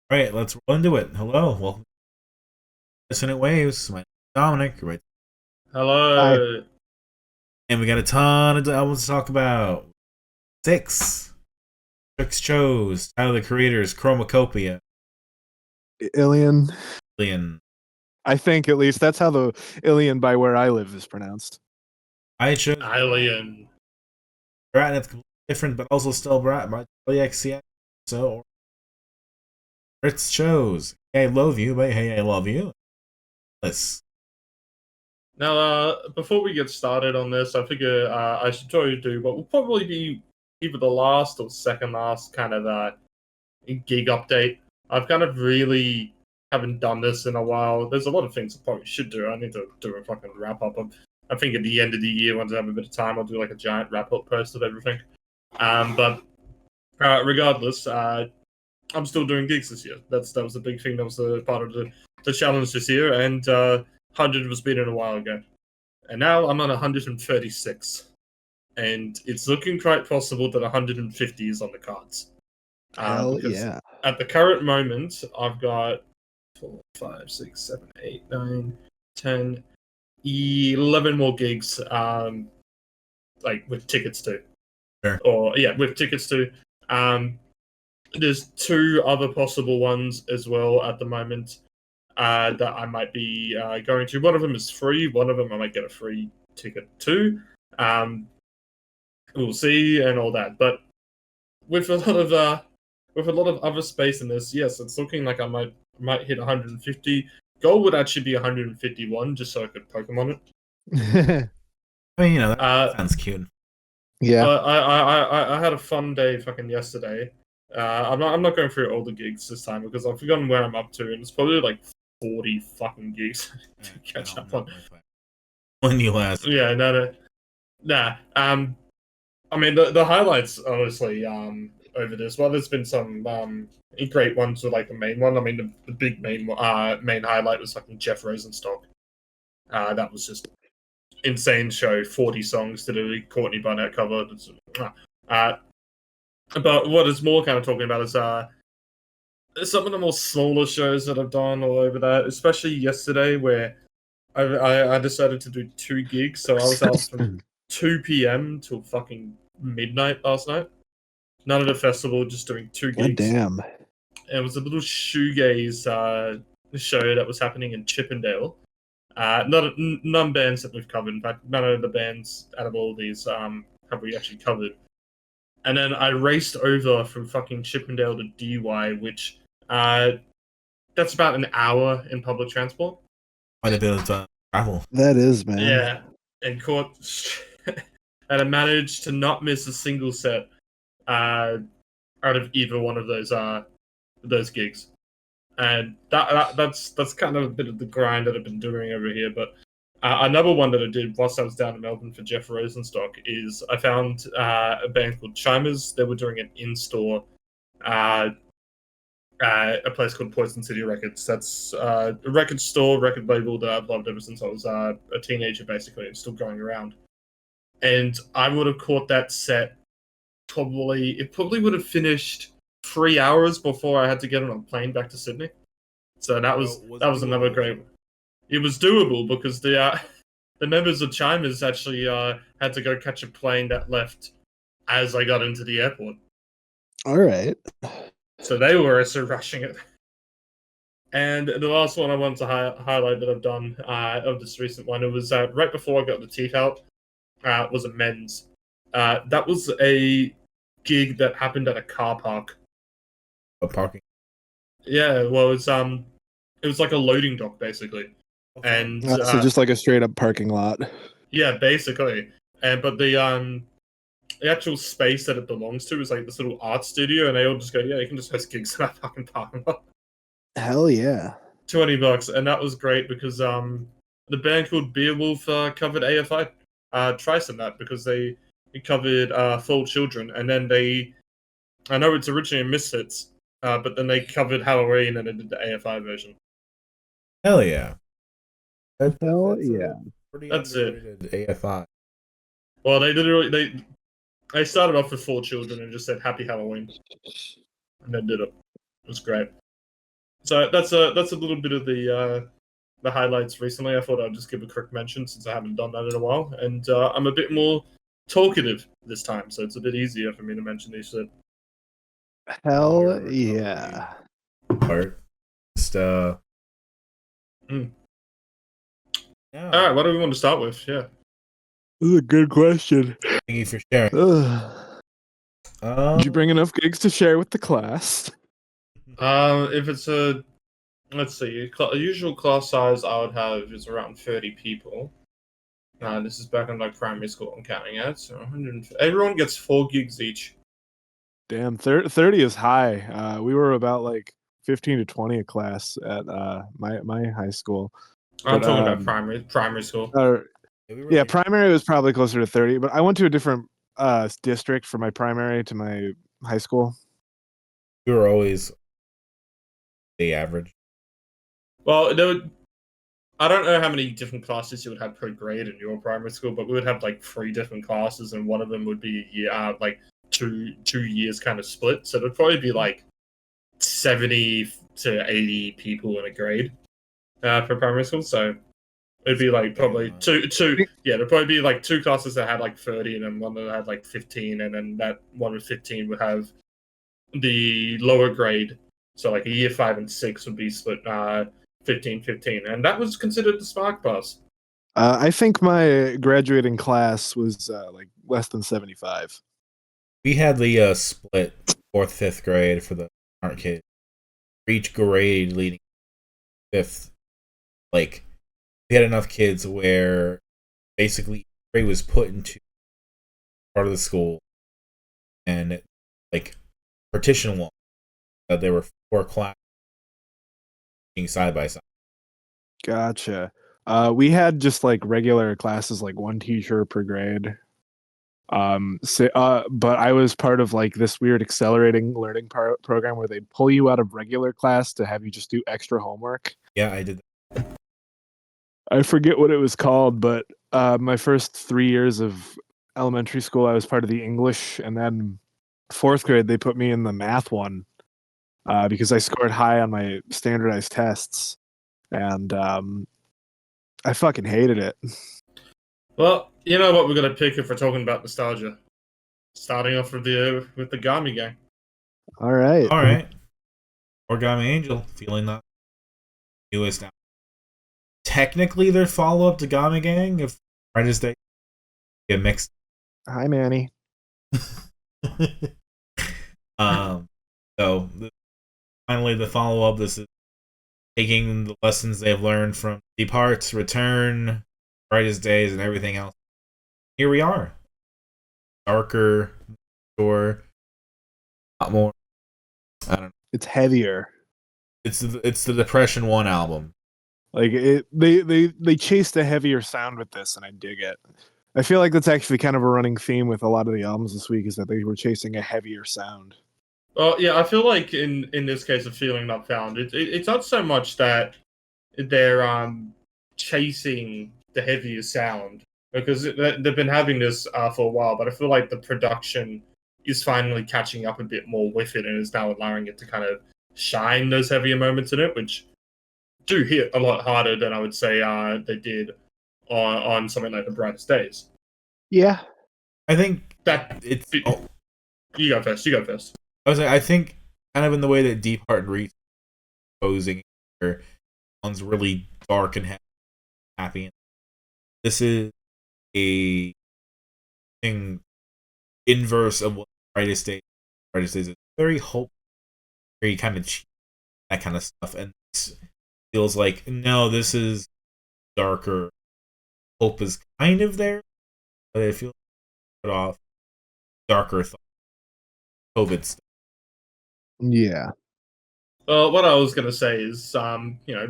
All right, let's roll into it. Hello, welcome to Dissonant Waves. My name is Dominic, right? Hi. Hello. And we got a ton of albums to talk about. Six. Trix chose. Tyler the Creator's Chromakopia. Ilion. Ilion. I think at least that's how the Ilion by where I live is pronounced. I chose Alien. Brat, and it's completely different, but also still Brat by Charli XCX. So, Ritz chose Hey, I Loathe You by Hey, I Love You. Let's. Now, before we get started on this, I figure I should try to do what will probably be either the last or second last kind of gig update. I've kind of really haven't done this in a while. There's a lot of things I probably should do. I need to do a fucking wrap up. I think at the end of the year, once I have a bit of time, I'll do like a giant wrap up post of everything. But regardless, I'm still doing gigs this year. That was a big thing. That was a part of the challenge this year, and 100 was beaten a while ago. And now I'm on 136. And it's looking quite possible that 150 is on the cards. Hell Because yeah. at the current moment, I've got 4, 5, 6, 7, 8, 9, 10, 11 more gigs, like with tickets to. Sure. Or, yeah, with tickets to. There's 2 other possible ones as well at the moment that I might be going to. One of them is free. One of them I might get a free ticket to. We'll see and all that. But with a lot of other space in this, yes, it's looking like I might hit 150. Goal would actually be 151, just so I could Pokemon it. I mean, that sounds cute. Yeah. I had a fun day fucking yesterday. I'm not going through all the gigs this time because I've forgotten where I'm up to, and it's probably like 40 fucking gigs to catch up on. When you last. Yeah, nah. I mean the highlights honestly over this. Well, there's been some great ones with like the main one. I mean the big main highlight was fucking Jeff Rosenstock. That was just insane show. 40 songs to do. Courtney Barnett cover. But what is more kind of talking about is some of the more smaller shows that I've done all over that, especially yesterday where I decided to do 2 gigs, so I was out from 2 p.m. till fucking midnight last night. None of the festival, just doing 2 gigs. God damn. It was a little shoegaze show that was happening in Chippendale. None bands that we've covered. In fact, none of the bands out of all these have we actually covered. And then I raced over from fucking Chippendale to DY, which that's about an hour in public transport. Quite a bit of travel. That is, man. Yeah, and caught, and I managed to not miss a single set out of either one of those gigs, and that's kind of a bit of the grind that I've been doing over here. But another one that I did whilst I was down in Melbourne for Jeff Rosenstock is I found a band called Chimers. They were doing an in-store. A place called Poison City Records. That's a record store, record label that I've loved ever since I was a teenager, basically, and still going around. And I would have caught that set it probably would have finished 3 hours before I had to get on a plane back to Sydney. So that was another great. It was doable because the members of Chimers actually had to go catch a plane that left as I got into the airport. All right. So they were also rushing it. And the last one I wanted to highlight that I've done of this recent one, it was right before I got the teeth out, was a men's. That was a gig that happened at a car park. A parking. Yeah, well, it was like a loading dock, basically. And so just like a straight up parking lot. Yeah, basically. But the actual space that it belongs to is like this little art studio, and they all just go, yeah, you can just host gigs in that fucking parking lot. Hell yeah. $20, and that was great because the band called Beowulf covered AFI Trice in that because they covered Fall Children, and then I know it's originally Misfits, but then they covered Halloween and they did the AFI version. Hell yeah. Hell yeah. That's it. AFI. Well, they started off with 4 Children and just said Happy Halloween. And then did it. It was great. So that's a little bit of the highlights recently. I thought I'd just give a quick mention since I haven't done that in a while, and I'm a bit more talkative this time, so it's a bit easier for me to mention these shit. Hell yeah. Part. Just yeah. All right, what do we want to start with? Yeah. This is a good question. Thank you for sharing. Did you bring enough gigs to share with the class? If it's let's see, a usual class size I would have is around 30 people. This is back in like primary school I'm counting at, so 100. Everyone gets 4 gigs each. Damn, 30 is high. We were about like 15 to 20 a class at my high school. I'm talking about primary school. Yeah, primary was probably closer to 30, but I went to a different district for my primary to my high school. We were always the average. Well, I don't know how many different classes you would have per grade in your primary school, but we would have like 3 different classes, and one of them would be a year, like two years kind of split. So it'd probably be like 70 to 80 people in a grade for primary school. So it'd be like probably two. Yeah, there'd probably be like 2 classes that had like 30, and then one that had like 15, and then that one with 15 would have the lower grade. So like a year 5 and 6 would be split 15, and that was considered the Spark Pass. I think my graduating class was like less than 75. We had the split 4th, 5th grade for the smart kids. For each grade leading 5th, like we had enough kids where basically grade was put into part of the school, and like partition wall. There were 4 classes being side by side. Gotcha. We had just like regular classes, like 1 teacher per grade. But I was part of like this weird accelerating learning program where they'd pull you out of regular class to have you just do extra homework. Yeah, I did that. I forget what it was called, but my first 3 years of elementary school, I was part of the English, and then 4th grade they put me in the math one because I scored high on my standardized tests, and I fucking hated it. Well, you know what we're gonna pick if we're talking about nostalgia. Starting off with the Gami gang. All right. Origami Angel, feeling that newest now. Technically, their follow-up to Gami Gang, if Brightest Day get mixed. Hi, Manny. So finally, the follow-up. This is taking the lessons they've learned from Deep Hearts, Return, Brightest Days, and everything else. Here we are. Darker, or a lot more. I don't know. It's heavier. It's the Depression 1 album. Like they chased a heavier sound with this, and I dig it. I feel like that's actually kind of a running theme with a lot of the albums this week, is that they were chasing a heavier sound. Well, yeah, I feel like in this case of Feeling Not Found, it's not so much that they're chasing the heavier sound, because they've been having this for a while, but I feel like the production is finally catching up a bit more with it, and is now allowing it to kind of shine those heavier moments in it, which do hit a lot harder than I would say they did on something like The Brightest Days. Yeah. I think that it's... You go first. I think kind of in the way that Deep Heart and Ritz posing, where one's really dark and happy. This is a thing inverse of what Brightest Days is. Very hope, very kind of cheap, that kind of stuff, and this feels like, no, this is darker. Hope is kind of there, but it feels put off darker thoughts. COVID stuff. Yeah. What I was going to say is,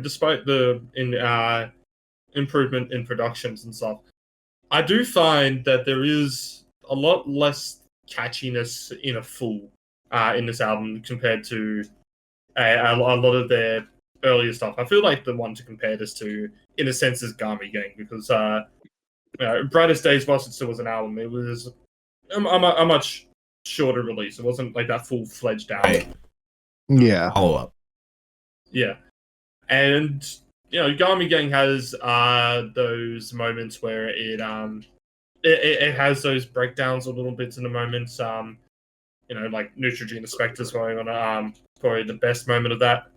despite the improvement in productions and stuff, I do find that there is a lot less catchiness in a full in this album compared to a lot of their earlier stuff. I feel like the one to compare this to, in a sense, is Gami Gang, because Brightest Days, whilst it still was an album, it was a much shorter release. It wasn't like that full-fledged album. Yeah. Follow up. Yeah, and Gami Gang has those moments where it has those breakdowns a little bit in the moments. Like Neutrogena Spectre's going on. Probably the best moment of that.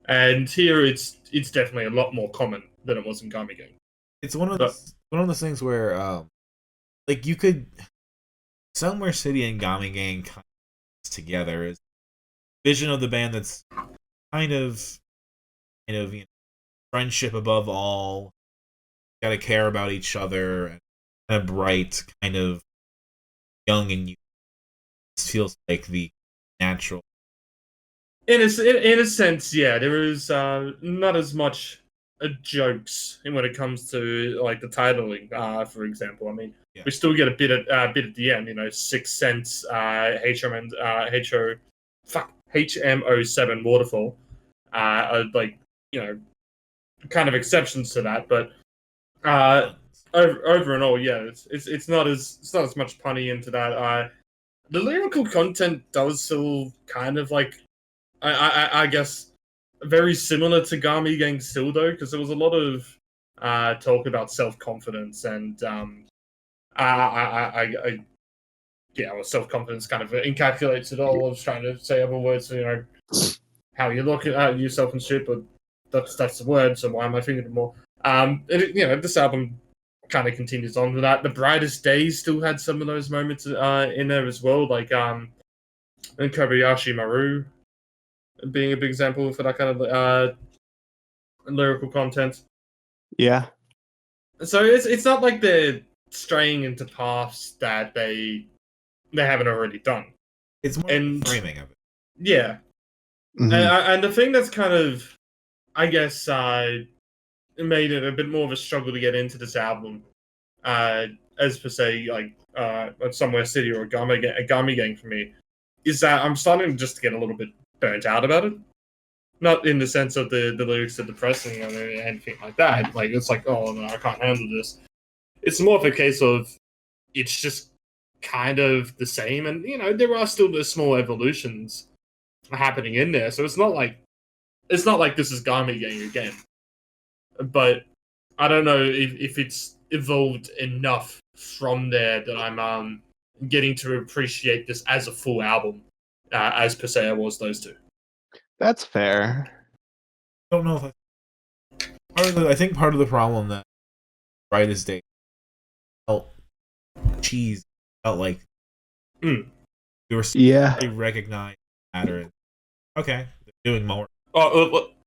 And here it's definitely a lot more common than it was in Gami Gang. It's one of those things where like you could Somewhere City and Gami Gang kind of together is vision of the band that's kind of friendship above all. Got to care about each other, and kind of bright, kind of young and youth. This feels like the natural. In a sense, yeah, there is not as much jokes when it comes to like the titling. For example, I mean, we still get a bit at the end. 6 cents, HM07 waterfall. Kind of exceptions to that, but over and all, yeah, it's not as much punny into that. The lyrical content does still kind of like I guess very similar to Gami Gang still though, because there was a lot of talk about self-confidence and self-confidence kind of encapsulates it all. I was trying to say other words, how you look at yourself and shit, but that's the word, so why am I thinking of more? This album kind of continues on with that. The Brightest Days still had some of those moments in there as well, like and Kobayashi Maru being a big example for that kind of lyrical content. Yeah. So it's not like they're straying into paths that they haven't already done. It's more the framing of it. Yeah. Mm-hmm. And the thing that's kind of, I guess, made it a bit more of a struggle to get into this album, as per se, like Somewhere City or a Gami Gang for me, is that I'm starting just to get a little bit burnt out about it. Not in the sense of the lyrics are depressing or anything like that. Like, it's like, oh, no, I can't handle this. It's more of a case of it's just kind of the same. And, there are still the small evolutions happening in there. So it's not like this is Gami Gang again. But I don't know if it's evolved enough from there that I'm getting to appreciate this as a full album, as per se I was those two. That's fair. I don't know if I think part of the problem that Brightest Day felt like we were recognized matter. Okay, they're doing more.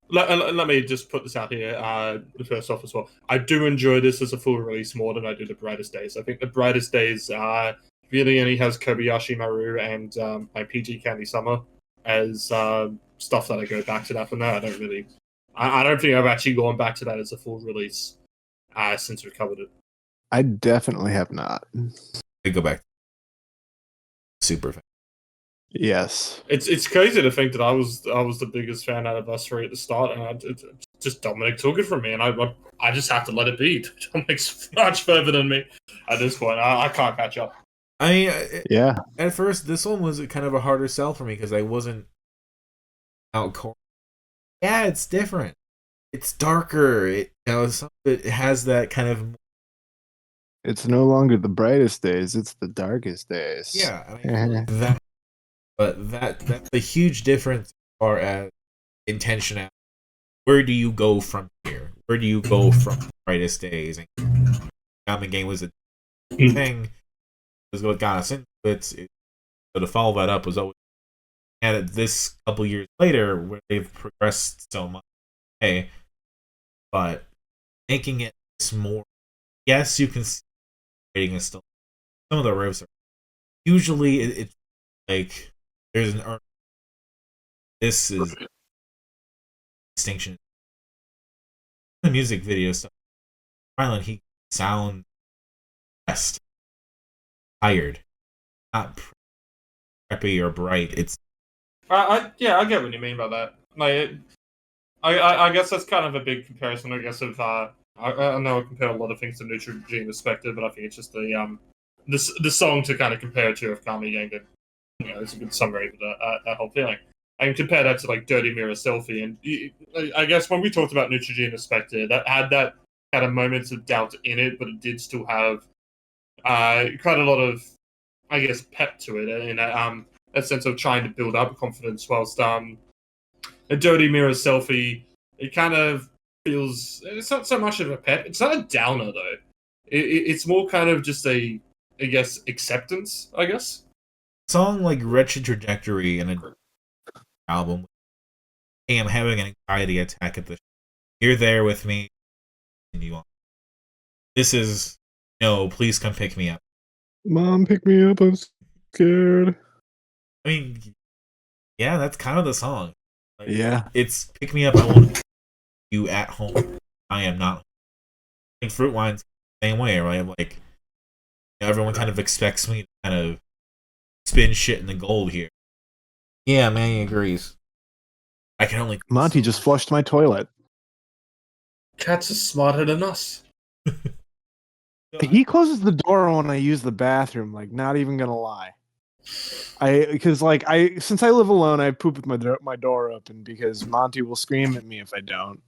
Let me just put this out here first off as well. I do enjoy this as a full release more than I do the Brightest Days. I think the Brightest Days really only has Kobayashi Maru and my PG Candy Summer as stuff that I go back to that from there. I don't think I've actually gone back to that as a full release since we covered it. I definitely have not. I go back. Super fan. Yes, it's crazy to think that I was the biggest fan out of us three at the start, and just Dominic took it from me, and I just have to let it be. Dominic's much further than me at this point. I can't catch up. Yeah. At first, this one was kind of a harder sell for me because I wasn't out cold. Yeah, it's different. It's darker. It has that kind of. It's no longer the brightest days; it's the darkest days. Yeah, that's a huge difference as far as intentionality. Where do you go from here? Where do you go from Brightest Days? And Gami Gang was a thing. Was what got us into it. So to follow that up was always. And this couple years later, where they've progressed so much, but making it more. Yes, you can see rating is still. Some of the riffs are usually it's like there's an. This is distinction. The music video stuff. Finally, he sounds best. Tired, not preppy or bright. It's. I get what you mean by that. Like, I guess that's kind of a big comparison. I guess of I know I compare a lot of things to Neutrogena Spectre, but I think it's just the song to kind of compare it to of Gami Gang. It's a good summary of that whole feeling. And compare that to like Dirty Mirror Selfie, and I guess when we talked about Neutrogena Spectre, that had a moments of doubt in it, but it did still have quite a lot of, I guess, pep to it, in a sense of trying to build up confidence. Whilst a Dirty Mirror Selfie, it kind of feels, it's not so much of a pep. It's not a downer though. It's more kind of just a, I guess, acceptance. I guess. Song like Wretched Trajectory in an album. Hey, I'm having an anxiety attack at the. You're there with me, and you. This is no. Please come pick me up. Mom, pick me up. I'm scared. I mean, yeah, that's kind of the song. Like, yeah, it's pick me up. I want you at home. I am not. Like Fruit Wine's same way, right? Like everyone kind of expects me to kind of spin shit in the gold here. Yeah, man, he agrees. I can only. Monty just flushed my toilet. Cats are smarter than us. He closes the door when I use the bathroom. Like, not even gonna lie. Since I live alone, I poop with my door open because Monty will scream at me if I don't.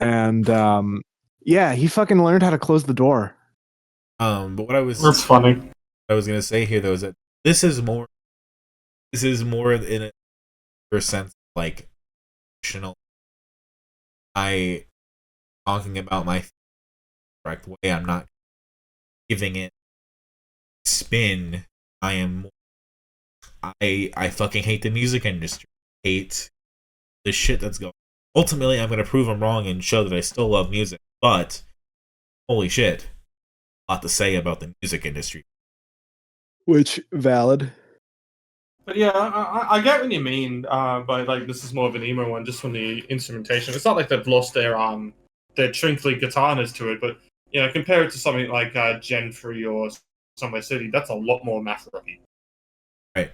And yeah, he fucking learned how to close the door. But what I was That's funny. What I was gonna say here though is that this is more in a sense like emotional. I talking about my correct way. I'm not giving it spin. I fucking hate the music industry. Hate the shit that's going. Ultimately, I'm gonna prove them wrong and show that I still love music. But holy shit, a lot to say about the music industry. Which valid. But yeah, I get what you mean. By like this is more of an emo one, just from the instrumentation. It's not like they've lost their twinkly guitarness to it, but you know, compare it to something like Gen 3 or Somewhere City. That's a lot more math rocky. Right.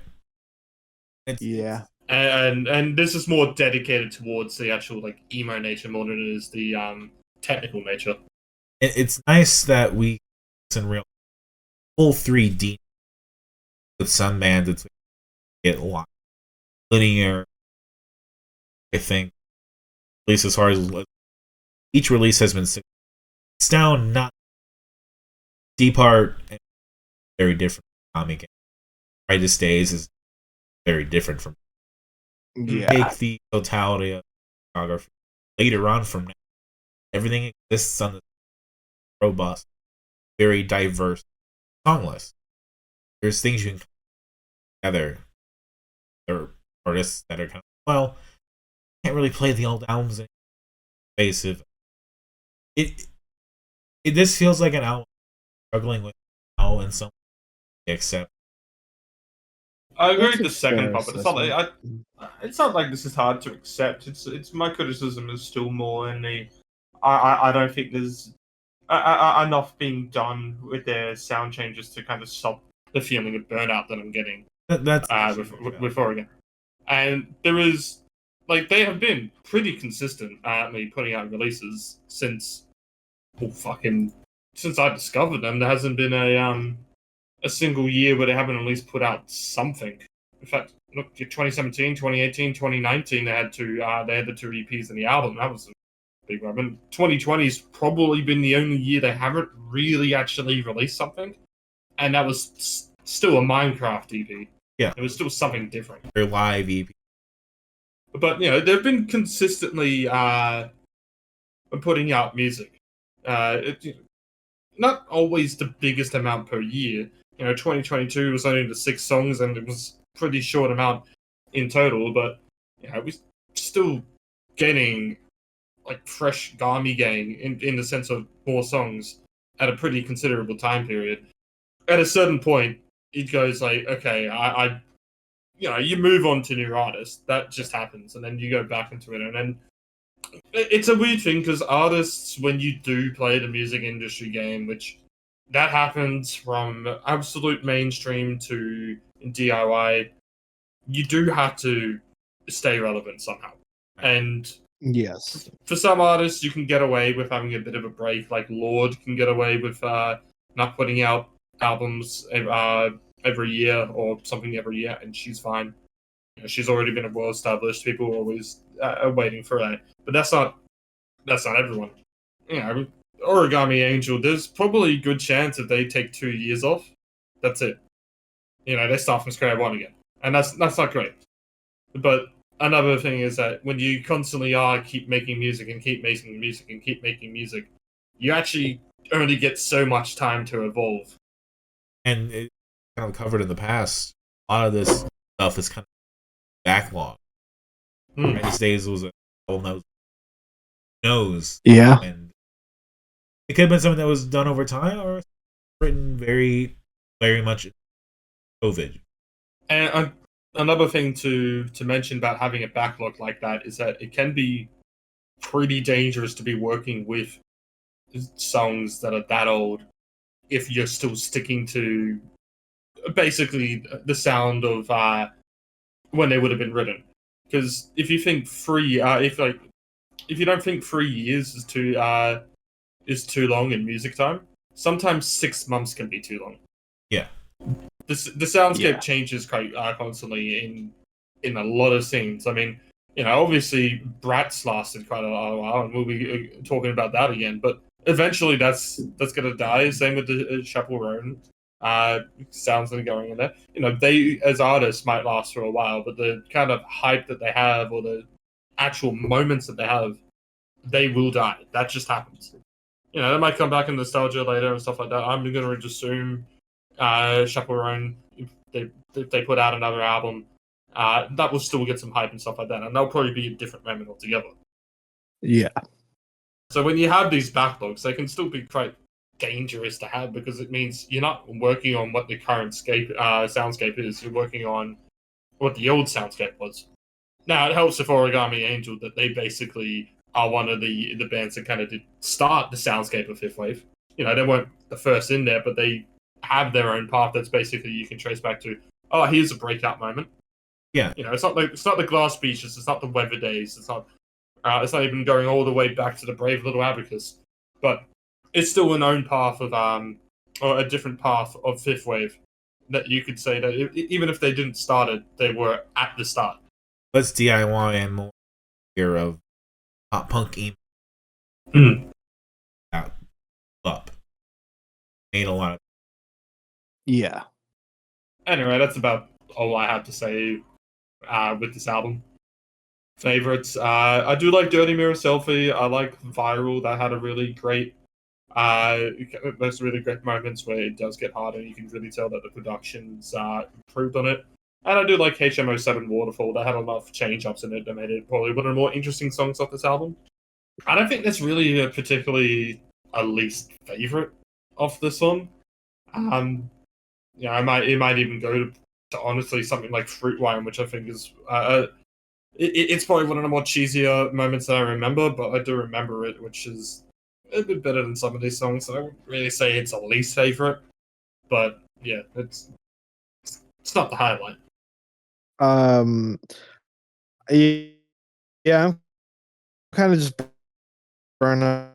Yeah. And this is more dedicated towards the actual like emo nature more than it is the technical nature. It's nice that we in real full 3D with some bands. It's get a lot linear. I think at least as far as each release has been. It's down not deep art and very different from comic. Brightest Days is very different from. Yeah. Take the totality of photography later on from now. Everything exists on the robust, very diverse song list. There's things you can together. There are artists that are kind of, well, can't really play the old albums in invasive. This feels like an album struggling with now and some except. I agree That's with the a second fair part, but it's not like this is hard to accept. It's my criticism is still more in the. I don't think there's enough being done with their sound changes to kind of stop the feeling of burnout that I'm getting That's with Oregon. And there is, like, they have been pretty consistent at me putting out releases since I discovered them. There hasn't been a single year where they haven't at least put out something. In fact, look, 2017, 2018, 2019, they had the two EPs in the album. That was a big one. And 2020's probably been the only year they haven't really actually released something. And that was still a Minecraft EP. Yeah. It was still something different. their live EP. But, you know, they've been consistently putting out music. Not always the biggest amount per year. You know, 2022 was only the 6 songs, and it was a pretty short amount in total. But you know, we're still getting like fresh Garmy gang in the sense of more songs at a pretty considerable time period. At a certain point, it goes like, okay, I you know, you move on to new artists. That just happens, and then you go back into it, and then it's a weird thing because artists, when you do play the music industry game, which that happens from absolute mainstream to DIY, you do have to stay relevant somehow. And yes, for some artists, you can get away with having a bit of a break, like Lorde can get away with not putting out albums every year or something every year, and she's fine. she's already been well established. People are always waiting for that, but that's not everyone. Origami Angel. There's probably a good chance if they take 2 years off, that's it. They start from square one again, and that's not great. But another thing is that when you constantly keep making music and keep making music and keep making music, you actually only get so much time to evolve. And it kind of covered in the past. A lot of this stuff is kind of backlog. These days was a album that knows. Yeah. And it could have been something that was done over time or written very, very much COVID. And another thing to mention about having a backlog like that is that it can be pretty dangerous to be working with songs that are that old if you're still sticking to basically the sound of when they would have been written. Because if you think if you don't think 3 years is too long in music time, sometimes 6 months can be too long. Yeah. The soundscape changes quite constantly in a lot of scenes. I mean, obviously Brat's lasted quite a while, and we'll be talking about that again. But eventually, that's gonna die. Same with the Chaperone sounds that are going in there. They as artists might last for a while, but the kind of hype that they have or the actual moments that they have, they will die. That just happens. They might come back in nostalgia later and stuff like that. I'm gonna just assume Chaperone, if they put out another album, that will still get some hype and stuff like that, and that'll probably be a different moment altogether. Yeah. So when you have these backlogs, they can still be quite dangerous to have because it means you're not working on what the current soundscape is. You're working on what the old soundscape was. Now, it helps with Origami Angel that they basically are one of the bands that kind of did start the soundscape of Fifth Wave. They weren't the first in there, but they have their own path that's basically you can trace back to, here's a breakout moment. Yeah. It's not the Glass Beaches, it's not the Weather Days, it's not even going all the way back to the Brave Little Abacus, but it's still an own path of or a different path of Fifth Wave that you could say that even if they didn't start it, they were at the start. Let's DIY and more here of pop punk emo. Up. Made a lot of. Yeah. Anyway, that's about all I have to say with this album. Favorites. I do like Dirty Mirror Selfie. I like Viral. That had a really great there's really great moments where it does get harder. You can really tell that the production's improved on it. And I do like HM07 Waterfall. That had a lot of change-ups in it that made it probably one of the more interesting songs off this album. I don't think that's really particularly a least favorite of this one. It might even go to honestly something like Fruit Wine, which I think is it's probably one of the more cheesier moments that I remember, but I do remember it, which is a bit better than some of these songs. So I wouldn't really say it's a least favorite, but yeah, it's not the highlight. Yeah, I'm kind of just burn on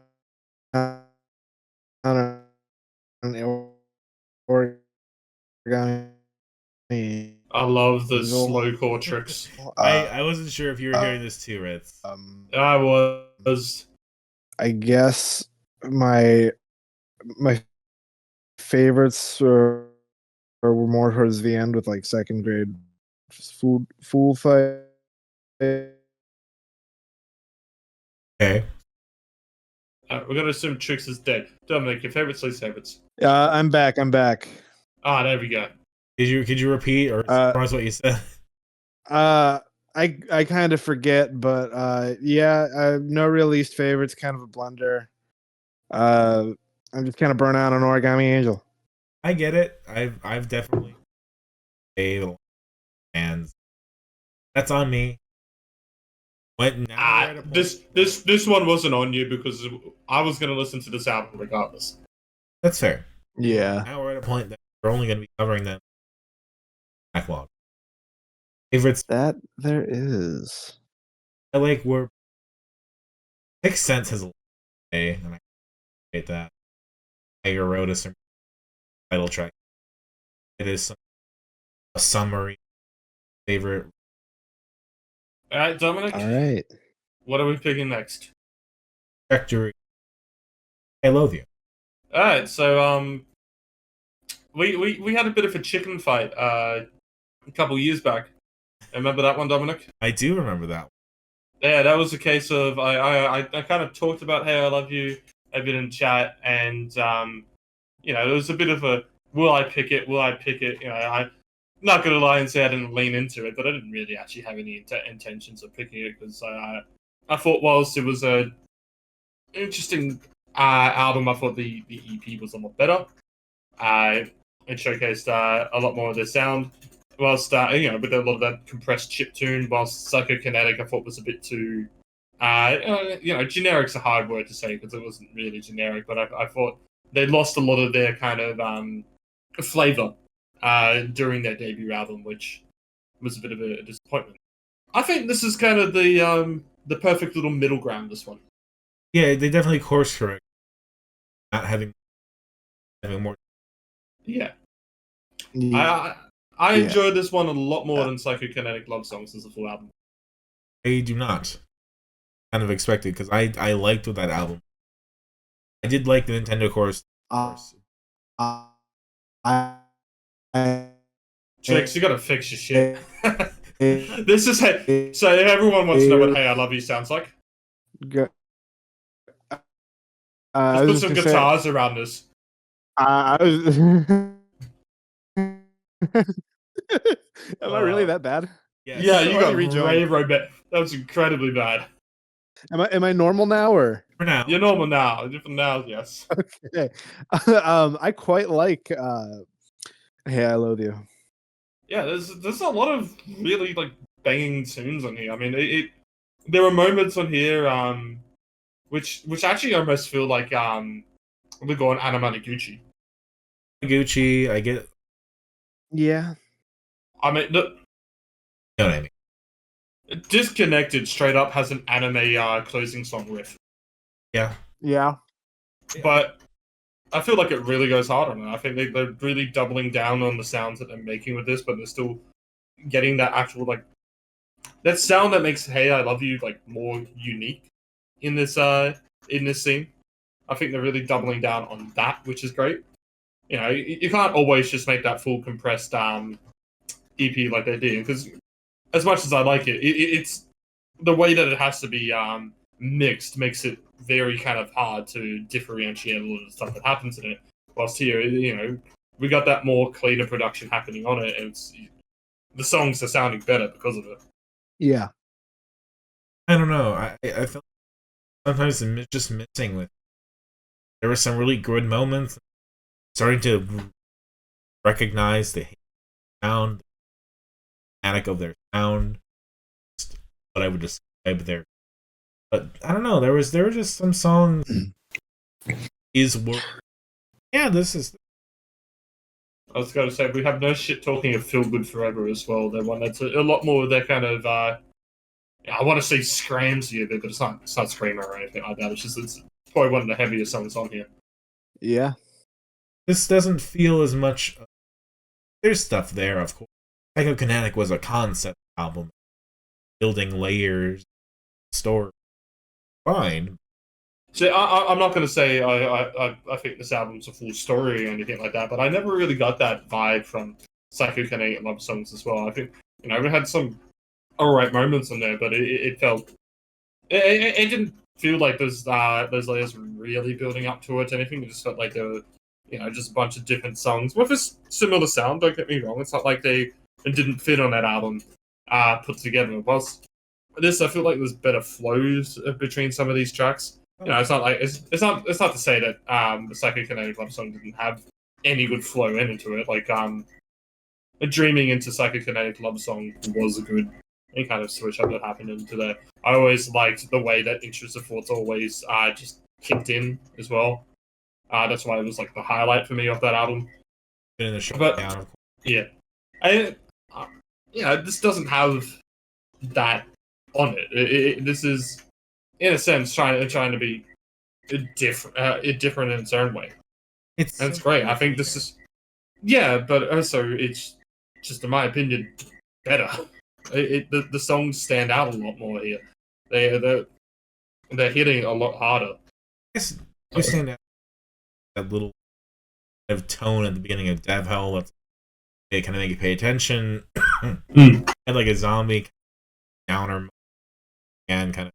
Origami. I love the slowcore Trix. I wasn't sure if you were hearing this too, Ritz. I was. I guess my favorites were more towards the end with like second grade, just Fool Fight. Okay. We're gonna assume Trix is dead. Dominic, your favorites, least favorites. I'm back. There we go. Could you repeat or summarize what you said? I kind of forget, but no real least favorites. Kind of a blender. I'm just kind of burnt out on Origami Angel. I get it. I've definitely played and that's on me. This one wasn't on you because I was gonna listen to this album regardless. That's fair. Yeah. Now we're at a point that we're only gonna be covering them backlog. Favorites that there is. I like were Sixth Sense has a and I hate that. Tiger wrote a title track. It is a summary favorite All right, Dominic. All right. What are we picking next? Trajectory. I Loathe You. All right, so we had a bit of a chicken fight a couple years back. Remember that one, Dominic? I do remember that one. Yeah, that was a case of I kind of talked about Hey I Love You a bit in chat, and there was a bit of a will I pick it? Will I pick it? I'm not gonna lie and say I didn't lean into it, but I didn't really actually have any intentions of picking it because I thought whilst it was a interesting album, I thought the EP was a lot better. It showcased a lot more of their sound. Whilst with a lot of that compressed chip tune, whilst Psychokinetic I thought was a bit too, generic's a hard word to say because it wasn't really generic, but I thought they lost a lot of their kind of flavor during their debut album, which was a bit of a disappointment. I think this is kind of the perfect little middle ground. This one. Yeah, they definitely course correct. Not having more. Yeah. Yeah. I enjoyed this one a lot more than Psychokinetic Love Songs as a full album. I do not. Kind of expected because I liked with that album. I did like the Nintendo course. Trix, you gotta fix your shit. This is so everyone wants to know what Hey I Love You sounds like. Just put some guitars around this. I was. Am I really that bad? Yes. Yeah, you got rejoin. bad. That was incredibly bad. Am I normal now or? For now. You're normal now. For now, yes. Okay. I quite like Hey I Loathe You. Yeah, there's a lot of really like banging tunes on here. I mean, there are moments on here which actually almost feel like we're going Anamani Gucci. Gucci, I get. Yeah. I mean, look, You know what I mean? Disconnected straight up has an anime closing song riff. Yeah. Yeah. But I feel like it really goes hard on it. I think they're really doubling down on the sounds that they're making with this, but they're still getting that actual like that sound that makes Hey I Love You like more unique in this scene. I think they're really doubling down on that, which is great. You can't always just make that full compressed EP like they did, because as much as I like it, it's the way that it has to be mixed makes it very kind of hard to differentiate a lot of the stuff that happens in it. Whilst here, we got that more cleaner production happening on it, and the songs are sounding better because of it. Yeah. I don't know. I feel sometimes I'm just missing with. There were some really good moments. Starting to recognize the sound, the mechanic of their sound, just what I would describe there. But I don't know. There were just some songs. This is. I was going to say we have no shit talking of Feel Good Forever as well. They're one that's a lot more of their kind of. I want to say screams here, but it's not screamer or anything like that. It's probably one of the heavier songs on here. Yeah. This doesn't feel as much. There's stuff there, of course. Psychokinetic was a concept album, building layers, story. Fine. So I'm not going to say I think this album's a full story or anything like that, but I never really got that vibe from Psychokinetic Love Songs as well. I think we had some alright moments in there, but it felt it didn't feel like those layers were really building up towards anything. It just felt like they were just a bunch of different songs with a similar sound. Don't get me wrong; it's not like they didn't fit on that album put together. Whilst this, I feel like there's better flows between some of these tracks. It's not like it's not to say that the Psychokinetic Love Song didn't have any good flow into it. Like Dreaming into Psychokinetic Love Song was a good kind of switch up that happened into there. I always liked the way that Intrusive Thoughts always just kicked in as well. That's why it was like the highlight for me off that album. In the show But down. yeah, this doesn't have that on it. This is, in a sense, trying to be different in its own way. It's great. I think this is, but also it's just, in my opinion, better. The songs stand out a lot more here. They're hitting a lot harder. I guess you stand out that little of tone at the beginning of Dev Hell. That's it kind of make you pay attention. And like a zombie downer and kind of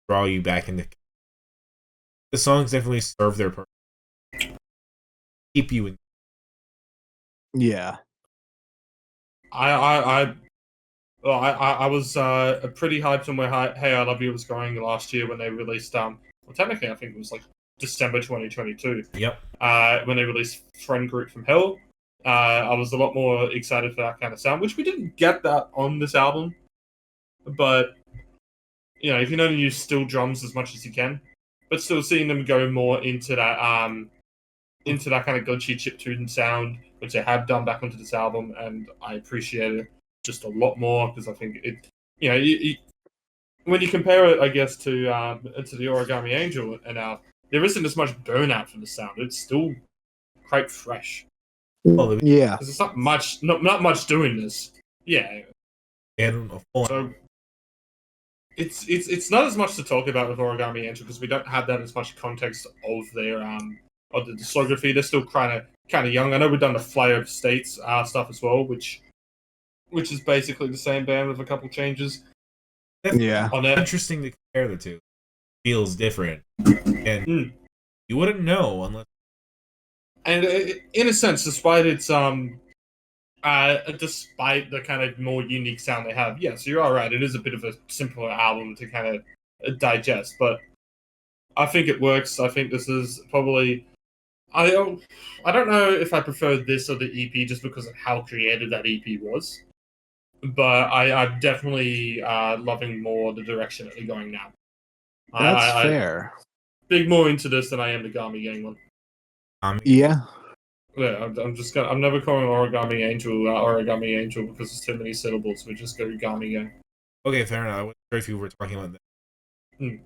draw you back into. The songs definitely serve their purpose. Keep you in. Yeah. I was pretty hyped on where Hey I Love You was going last year when they released well technically I think it was like December 2022. Yep. When they released Friend Group from Hell. I was a lot more excited for that kind of sound, which we didn't get that on this album. But you know, if you know to use steel drums as much as you can, but still seeing them go more into that kind of glitchy chiptune sound, which they have done back onto this album, and I appreciate it just a lot more because I think it, you know, when you compare it, I guess to the Origami Angel, and there isn't as much burnout from the sound. It's still quite fresh. Well, Yeah. Because it's not much doing this. Yeah. And a full So it's not as much to talk about with Origami Angel because we don't have that as much context of their of the discography. They're still kind of young. I know we've done the Flyover States stuff as well, which is basically the same band with a couple changes. Yeah. On it. Interesting to compare the two. Feels different, and you wouldn't know unless. And in a sense, despite its despite the kind of more unique sound they have, yes, you are right. It is a bit of a simpler album to kind of digest, but I think it works. I think this is probably. I don't know if I prefer this or the EP just because of how creative that EP was, but I'm definitely loving more the direction that they're going now. That's fair. Big more into this than I am the Gami Gang one. Yeah. Yeah, I'm never calling Origami Angel because it's too many syllables. We just go Gami Gang. Okay, fair enough. I wasn't sure if you were talking about that. Hmm.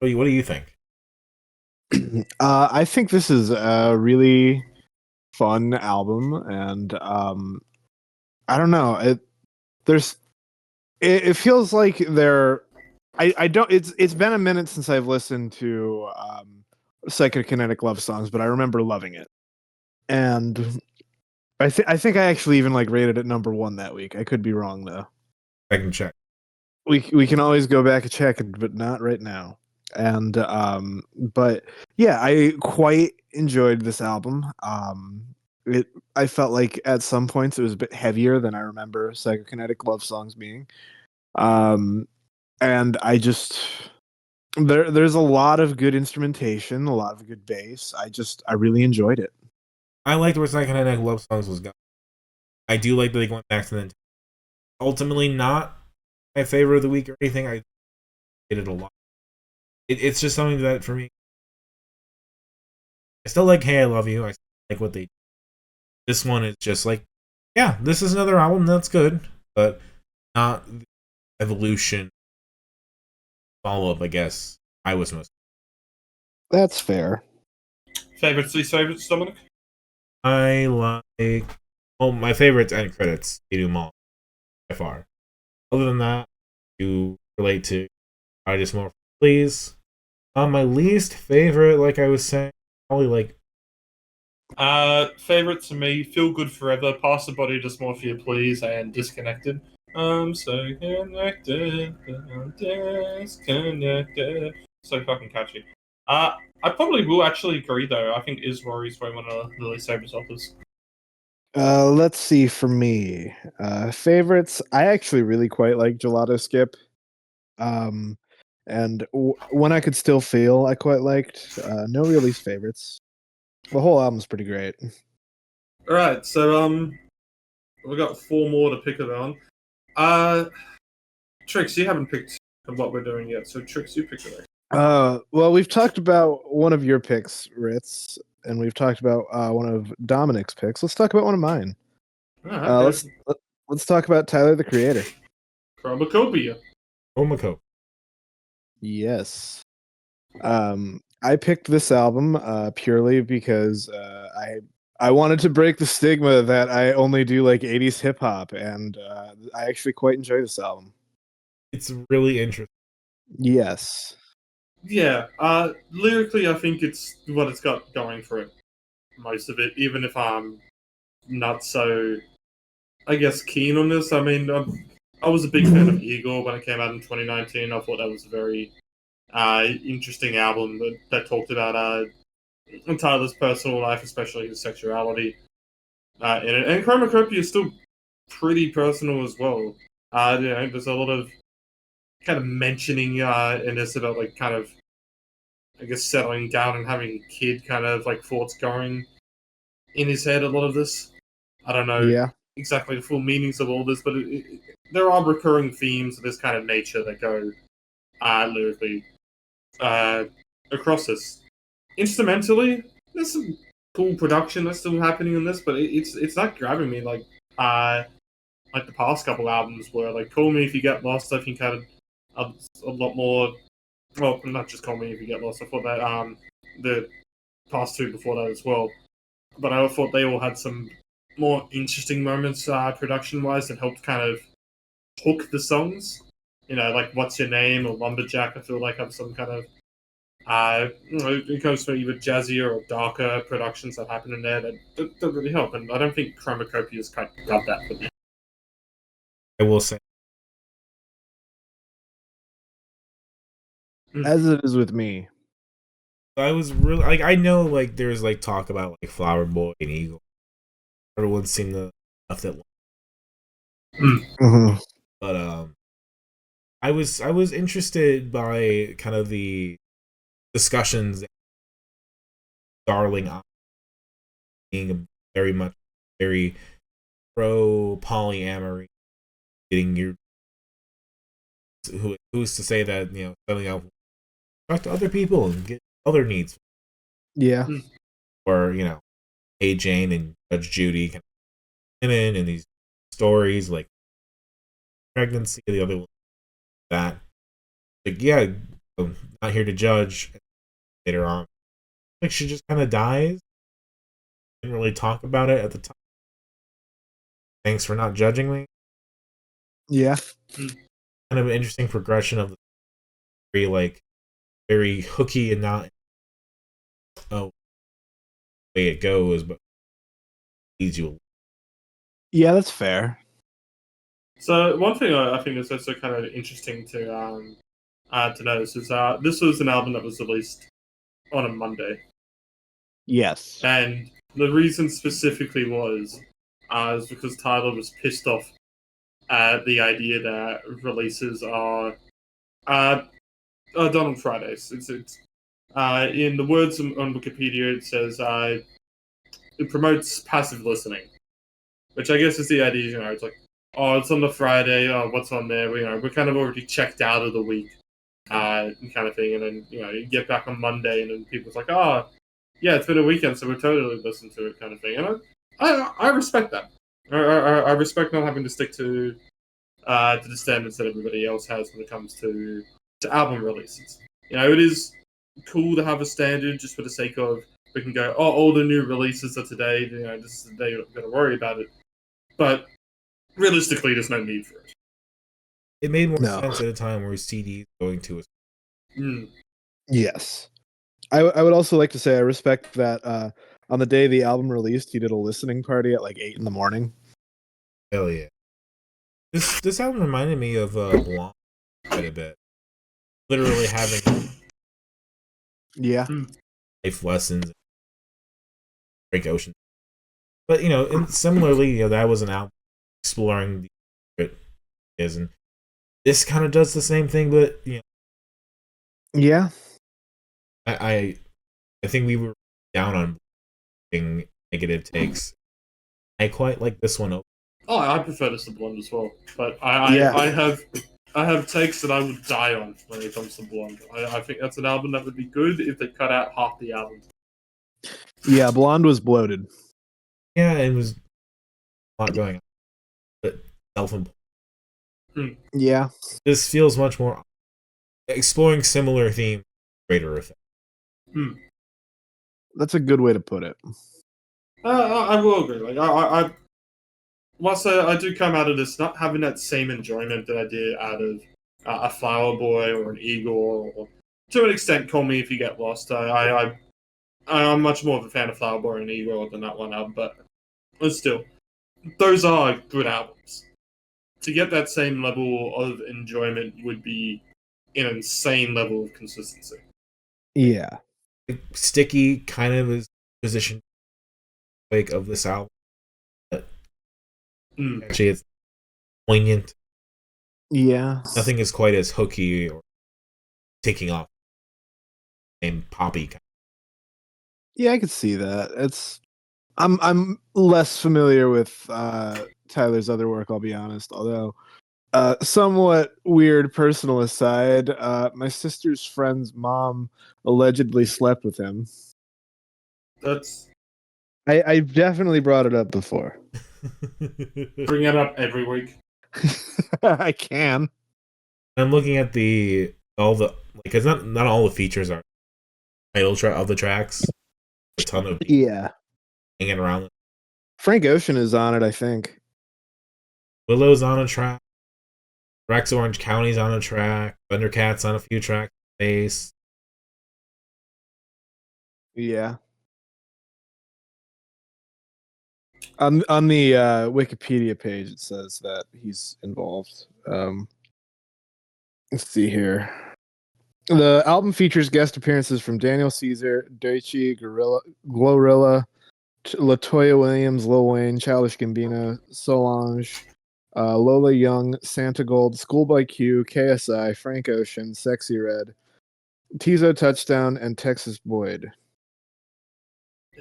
What do you think? I think this is a really fun album, and I don't know. It feels like they're. I don't. It's been a minute since I've listened to Psychokinetic Love Songs, but I remember loving it, and I think I actually even like rated it number 1 that week. I could be wrong though. I can check. We can always go back and check it, but not right now. And but yeah, I quite enjoyed this album. I felt like at some points it was a bit heavier than I remember Psychokinetic Love Songs being. And I just there's a lot of good instrumentation, a lot of good bass. I really enjoyed it. I liked where Psychokinetic Love Songs was going. I do like that they went back to the. Ultimately, not my favorite of the week or anything. I hated it a lot. It's just something that for me. I still like Hey I Love You. I still like what they. This one is just like, yeah, this is another album that's good, but not the evolution follow up. I guess I was most. That's fair. Favorites, Dominic? I like. Well, my favorites end credits. They do them all by far. Other than that, you relate to I Just More Please. My least favorite, like I was saying, probably like. Favorite to me, Feel Good Forever, Pass the Body Dysmorphia Please, and Disconnected. So connected, disconnected. So fucking catchy. I probably will actually agree though. I think Is Rory's probably one of Lily's favorite authors. Let's see for me. Favorites. I actually really quite like Gelato Skip. And When I Could Still Feel, I quite liked. No real least favorites. The whole album's pretty great. All right, so we got 4 more to pick around. Trix, you haven't picked what we're doing yet, so Trix, you pick it. Well, we've talked about one of your picks, Ritz, and we've talked about one of Dominic's picks. Let's talk about one of mine. Let's talk about Tyler the Creator. Chromakopia. Chromakopia. Yes. I picked this album purely because I wanted to break the stigma that I only do like 80s hip hop, and I actually quite enjoy this album. It's really interesting. Yes. Yeah, lyrically, I think it's what it's got going for it. Most of it, even if I'm not so, I guess, keen on this. I mean, I was a big fan of Igor when it came out in 2019. I thought that was a very interesting album that talked about Tyler's personal life, especially his sexuality in it. And Chromakopia is still pretty personal as well. There's a lot of kind of mentioning in this about like kind of, I guess, settling down and having a kid kind of like thoughts going in his head. A lot of this, I don't know exactly the full meanings of all this, but there are recurring themes of this kind of nature that go lyrically across this. Instrumentally, there's some cool production that's still happening in this, but it's not grabbing me like the past couple albums were. Like Call Me If You Get Lost, I think had a lot more. Well, not just Call Me If You Get Lost. I thought that the past two before that as well. But I thought they all had some more interesting moments production wise that helped kind of hook the songs. Like What's Your Name or Lumberjack, I feel like have some kind of it goes for either jazzier or darker productions that happen in there that really help. And I don't think Chromacopia's kind of got that for me. I will say, as it is with me. I was really like, I know like there's like talk about like Flower Boy and Eagle. Everyone's seen the stuff that, but I was interested by kind of the discussions. Darling being very pro polyamory, getting your who's to say that something else talk to other people and get other needs. Yeah. Or Hey Jane and Judge Judy kind of women in these stories like pregnancy, the other one that like I'm not here to judge. Later on, like she just kind of dies. Didn't really talk about it at the time. Thanks for not judging me. Yeah. Kind of an interesting progression of the very hooky and not the way it goes, but leads you. Yeah, that's fair. So one thing I think is also kind of interesting to notice is this was an album that was released on a Monday. Yes. And the reason specifically was because Tyler was pissed off at the idea that releases are done on Fridays. It's in the words on Wikipedia, it says it promotes passive listening, which I guess is the idea. It's like, oh, it's on the Friday. Oh, what's on there? We're kind of already checked out of the week, kind of thing. And then you get back on Monday, and then people's like, oh, yeah, it's been a weekend, so we're totally listening to it, kind of thing. And I respect that. I respect not having to stick to the standards that everybody else has when it comes to album releases. It is cool to have a standard just for the sake of we can go, oh, all the new releases are today. This is the day you're going to worry about it. But realistically, there's no need for it. It made more sense at a time where CD is going to a. Yes. I would also like to say I respect that on the day the album released, you did a listening party at like 8 a.m. Hell yeah. This album reminded me of Blonde quite a bit. Literally having life lessons, break ocean. But and similarly, that was an album exploring the is, and this kind of does the same thing, but yeah. I think we were down on negative takes. I quite like this one. Oh, I prefer this to Blonde as well, but I have takes that I would die on when it comes to Blonde. I think that's an album that would be good if they cut out half the album. Yeah, Blonde was bloated. Yeah, it was a lot going on, but self-employed. Yeah, this feels much more exploring similar themes, greater effect. That's a good way to put it. I will agree. Like I whilst I do come out of this not having that same enjoyment that I did out of a Flower Boy or an Eagle, or to an extent, Call Me If You Get Lost. I'm much more of a fan of Flower Boy and Eagle than that one album, but still, those are good albums. To get that same level of enjoyment would be an insane level of consistency. Yeah. Sticky kind of is positioned like of this album. But actually, it's poignant. Yeah. Nothing is quite as hooky or taking off. Same poppy kind. Yeah, I could see that. I'm less familiar with Tyler's other work, I'll be honest. Although, somewhat weird personal aside, my sister's friend's mom allegedly slept with him. That's I've definitely brought it up before. bring it up every week. I can. I'm looking at all the because not all the features are title track of the tracks. A ton of Yeah. hanging around. Frank Ocean is on it, I think. Willow's on a track. Rex Orange County's on a track. Thundercat's on a few tracks. Bass. Yeah. On the Wikipedia page, it says that he's involved. Let's see here. The album features guest appearances from Daniel Caesar, Doechii, Glorilla, Latoya Williams, Lil Wayne, Childish Gambino, Solange, Lola Young, Santa Gold, Schoolboy Q, KSI, Frank Ocean, Sexy Red, Tizo Touchdown, and Texas Boyd.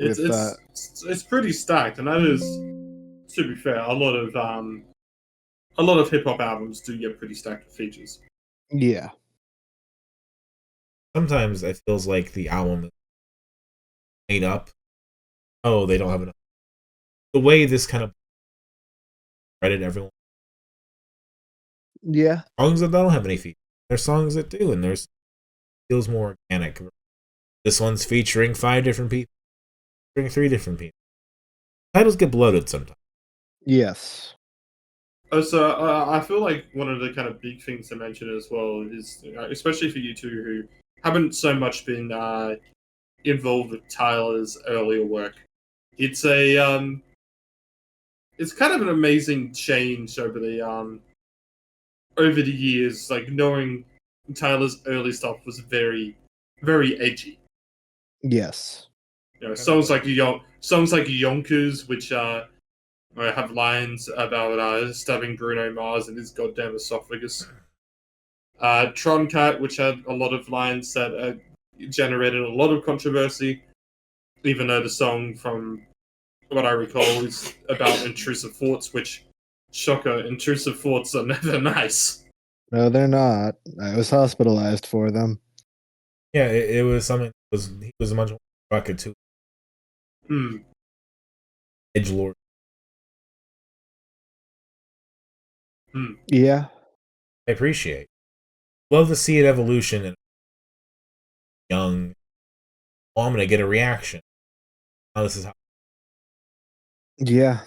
It's pretty stacked, and that is, to be fair, a lot of hip hop albums do get pretty stacked with features. Yeah. Sometimes it feels like the album is made up. Oh, they don't have enough. The way this kind of credit everyone. Yeah. Songs that don't have any features. There's songs that do, and there's feels more organic. This one's featuring 5 different people. Featuring 3 different people. Titles get bloated sometimes. Yes. So I feel like one of the kind of big things to mention as well is, especially for you two who haven't so much been involved with Tyler's earlier work, it's kind of an amazing change over the years. Like, knowing Tyler's early stuff was very, very edgy. Yes. Songs like Yonkers, which have lines about stabbing Bruno Mars in his goddamn esophagus. Troncat, which had a lot of lines that generated a lot of controversy, even though the song, from what I recall, is about intrusive thoughts, which, shocker, intrusive thoughts are never nice. No, they're not. I was hospitalized for them. Yeah, it was something. He was a much more bucket too. Edgelord. Yeah. I appreciate. Love to see it evolution and young. Well, I'm gonna get a reaction. Now this is how. Yeah.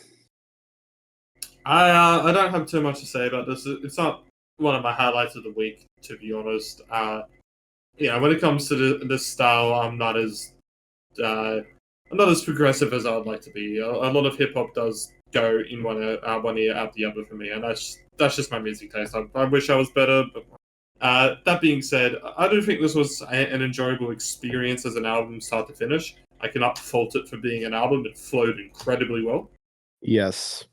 I don't have too much to say about this. It's not one of my highlights of the week, to be honest. When it comes to this style, I'm not as progressive as I would like to be. A lot of hip hop does go in one ear out the other for me, and that's just my music taste. I wish I was better, but that being said, I do think this was an enjoyable experience as an album, start to finish. I cannot fault it for being an album. It flowed incredibly well. Yes.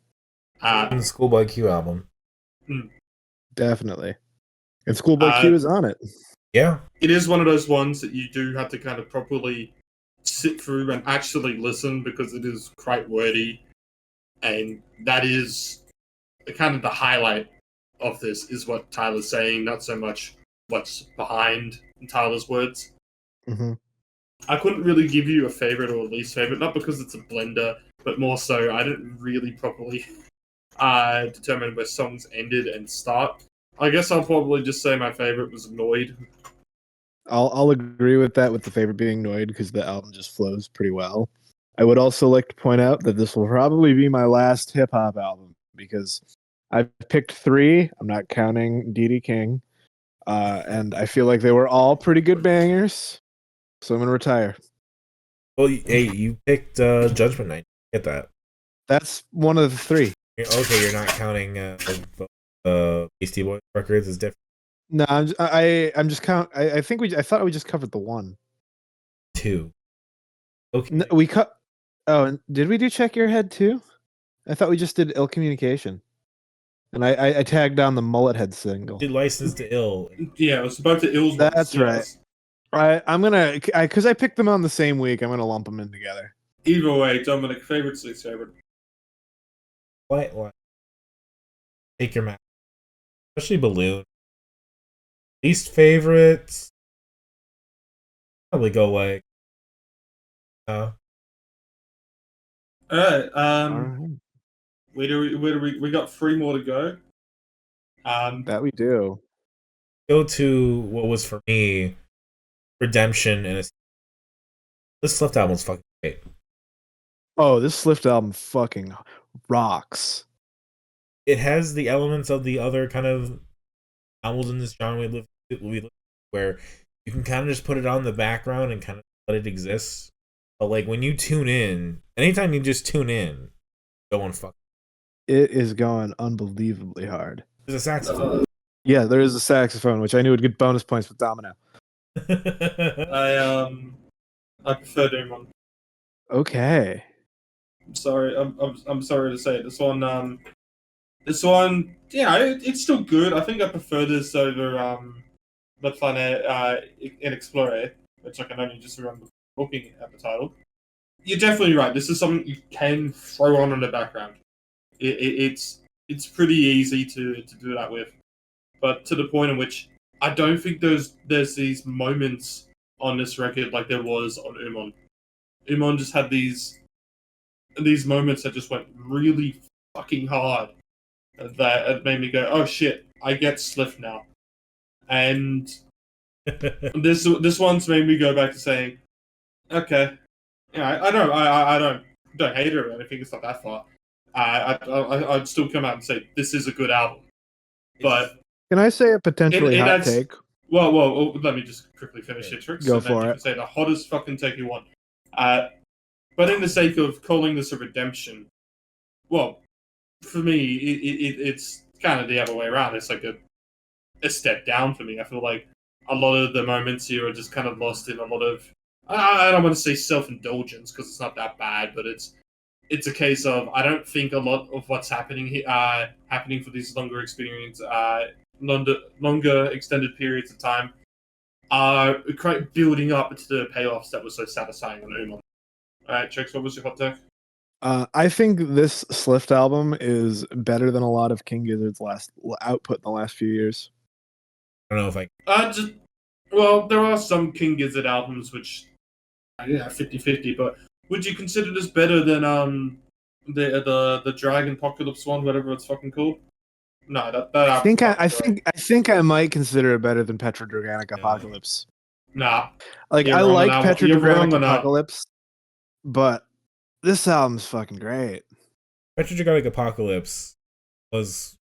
The Schoolboy Q album. Definitely. And Schoolboy Q is on it. Yeah. It is one of those ones that you do have to kind of properly sit through and actually listen, because it is quite wordy. And that is kind of the highlight of this, is what Tyler's saying, not so much what's behind Tyler's words. Mm-hmm. I couldn't really give you a favorite or a least favorite, not because it's a blender, but more so I didn't really properly determine where songs ended and start. I guess I'll probably just say my favorite was Noid. I'll agree with that, with the favorite being Noid, because the album just flows pretty well. I would also like to point out that this will probably be my last hip hop album because I've picked 3. I'm not counting D.D. King. And I feel like they were all pretty good bangers. So I'm going to retire. Well, hey, you picked Judgment Night. Get that. That's one of the 3. Okay, you're not counting the Beastie Boys records is different. No, I'm just count. I thought we just covered the 1. 2. Okay. No, we cut. Oh, and did we do Check Your Head too? I thought we just did Ill Communication, and I tagged down the Mullet Head single. Did License to Ill? Yeah, it was about to Ill's. That's right. I'm gonna because I picked them on the same week. I'm gonna lump them in together. Either way, Dominic, favorite, least favorite. What? Take your map, especially Balloon. Least favorites. Probably go like. All right. All right. Where do we got 3 more to go. That we do. Go to what was for me Redemption, and this Slift album was fucking great. Oh, this Slift album fucking rocks. It has the elements of the other kind of albums in this genre we live, where you can kind of just put it on the background and kind of let it exist. But like when you tune in, anytime you just tune in, going fuck. It is going unbelievably hard. There's a saxophone. Yeah, there is a saxophone, which I knew would get bonus points with Domino. I prefer Doom. Okay. I'm sorry. I'm sorry to say it. This one, yeah, it's still good. I think I prefer this over the Planet in Explorer, which I can only just remember looking at the title. You're definitely right. This is something you can throw on in the background. It's pretty easy to do that with, but to the point in which I don't think there's these moments on this record like there was on Umon. Umon just had these moments that just went really fucking hard. That it made me go, oh shit, I get Slift now. And this one's made me go back to saying, okay, yeah, I don't hate it or anything. It's not that far. I'd still come out and say this is a good album. But can I say a potentially hot take? Well, let me just quickly finish your Trix. Go for it. Say the hottest fucking take you want. But in the sake of calling this a redemption, well, for me, it's kind of the other way around. It's like a step down for me. I feel like a lot of the moments here are just kind of lost in a lot of, I don't want to say self-indulgence because it's not that bad, but it's a case of I don't think a lot of what's happening here, happening for these longer extended periods of time are quite building up to the payoffs that were so satisfying on Umon. All right, Trix, what was your hot take? I think this Slift album is better than a lot of King Gizzard's last output in the last few years. I don't know if I. There are some King Gizzard albums which, 50-50. But would you consider this better than the Dragon Apocalypse one, whatever it's fucking called? No, that I think I might consider it better than Petrodragonic Apocalypse. Nah, like I like Petrodragonic Apocalypse, but this album's fucking great. Petrodragonic Apocalypse was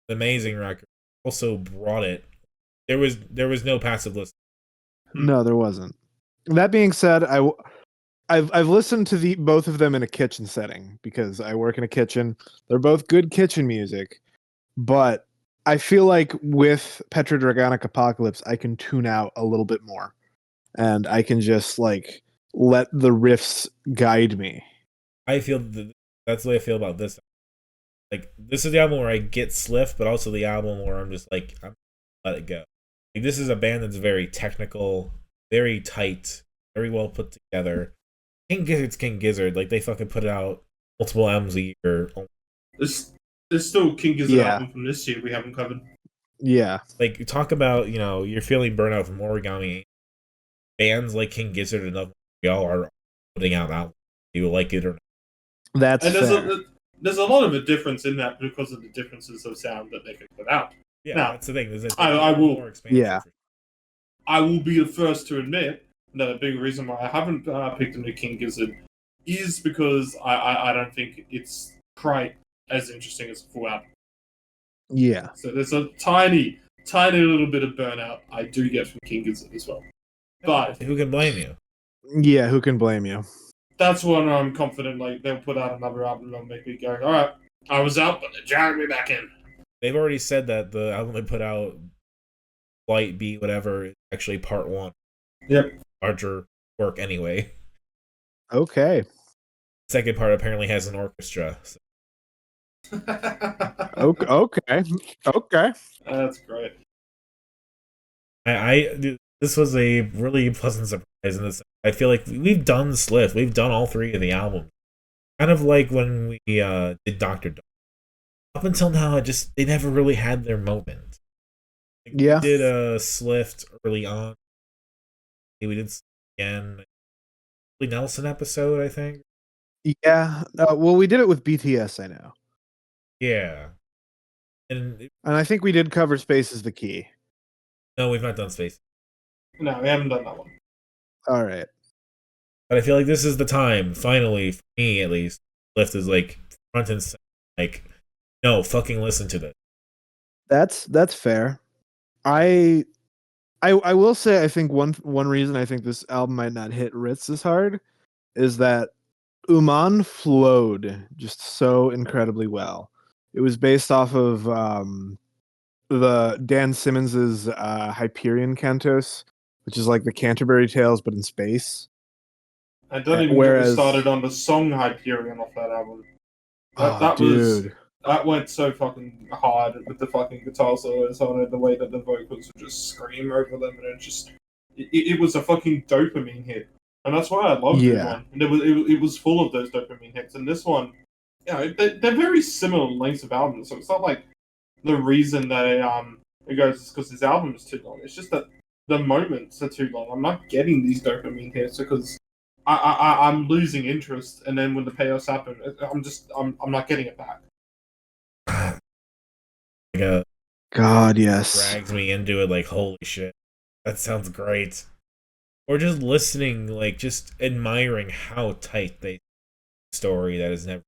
an amazing record. Also brought it. There was no passive listen. No, there wasn't. That being said, I've listened to both of them in a kitchen setting because I work in a kitchen. They're both good kitchen music, but I feel like with Petrodragonic Apocalypse, I can tune out a little bit more, and I can just like let the riffs guide me. I feel that's the way I feel about this. Like this is the album where I get Slift, but also the album where I'm just like I'm let it go. Like, this is a band that's very technical, very tight, very well put together. King Gizzard's King Gizzard. Like they fucking put out multiple albums a year. There's still King Gizzard album from this year we haven't covered. Yeah. Like talk about, you're feeling burnout from Origami. Bands like King Gizzard and other y'all are putting out albums. You like it or not. That's there's a lot of a difference in that because of the differences of sound that they can put out. Yeah, now, that's the thing. I will. More expansive. I will be the first to admit that a big reason why I haven't picked a new King Gizzard is because I don't think it's quite as interesting as a full album. Yeah. So there's a tiny little bit of burnout I do get from King Gizzard as well. But who can blame you? Yeah, who can blame you? That's when I'm confident like they'll put out another album that'll make me go, alright, I was out, but they dragged me back in. They've already said that the album they put out, Flight B, whatever, is actually part 1. Yep. Larger work anyway. Okay. Second part apparently has an orchestra. So. Okay. That's great. This was a really pleasant surprise in this. I feel like we've done Slift. We've done all 3 of the albums. Kind of like when we did Dr. Dog. Up until now, they never really had their moment. Like, Yeah. We did a Slift early on. We did again. Nelson episode, I think. Yeah. Well, we did it with BTS, I know. Yeah. And I think we did cover Space is the Key. No, we've not done Space. No, we haven't done that one. All right. But I feel like this is the time, finally, for me at least. Slift is like front and center. Like, no, fucking listen to this. That's fair. I will say I think one reason I think this album might not hit Ritz as hard is that Uman flowed just so incredibly well. It was based off of the Dan Simmons's Hyperion Cantos, which is like the Canterbury Tales but in space. I don't even get me started on the song Hyperion off that album. That went so fucking hard with the fucking guitar solos on it, the way that the vocals would just scream over them, and it was a fucking dopamine hit. And that's why I loved this one. And it was full of those dopamine hits. And this one, they're very similar lengths of albums, so it's not like the reason that it goes is because this album is too long. It's just that the moments are too long. I'm not getting these dopamine hits because I'm losing interest, and then when the payoffs happen, I'm not getting it back. God, yes. Drags me into it like, holy shit, that sounds great. Or just listening, like, just admiring how tight they story that is never.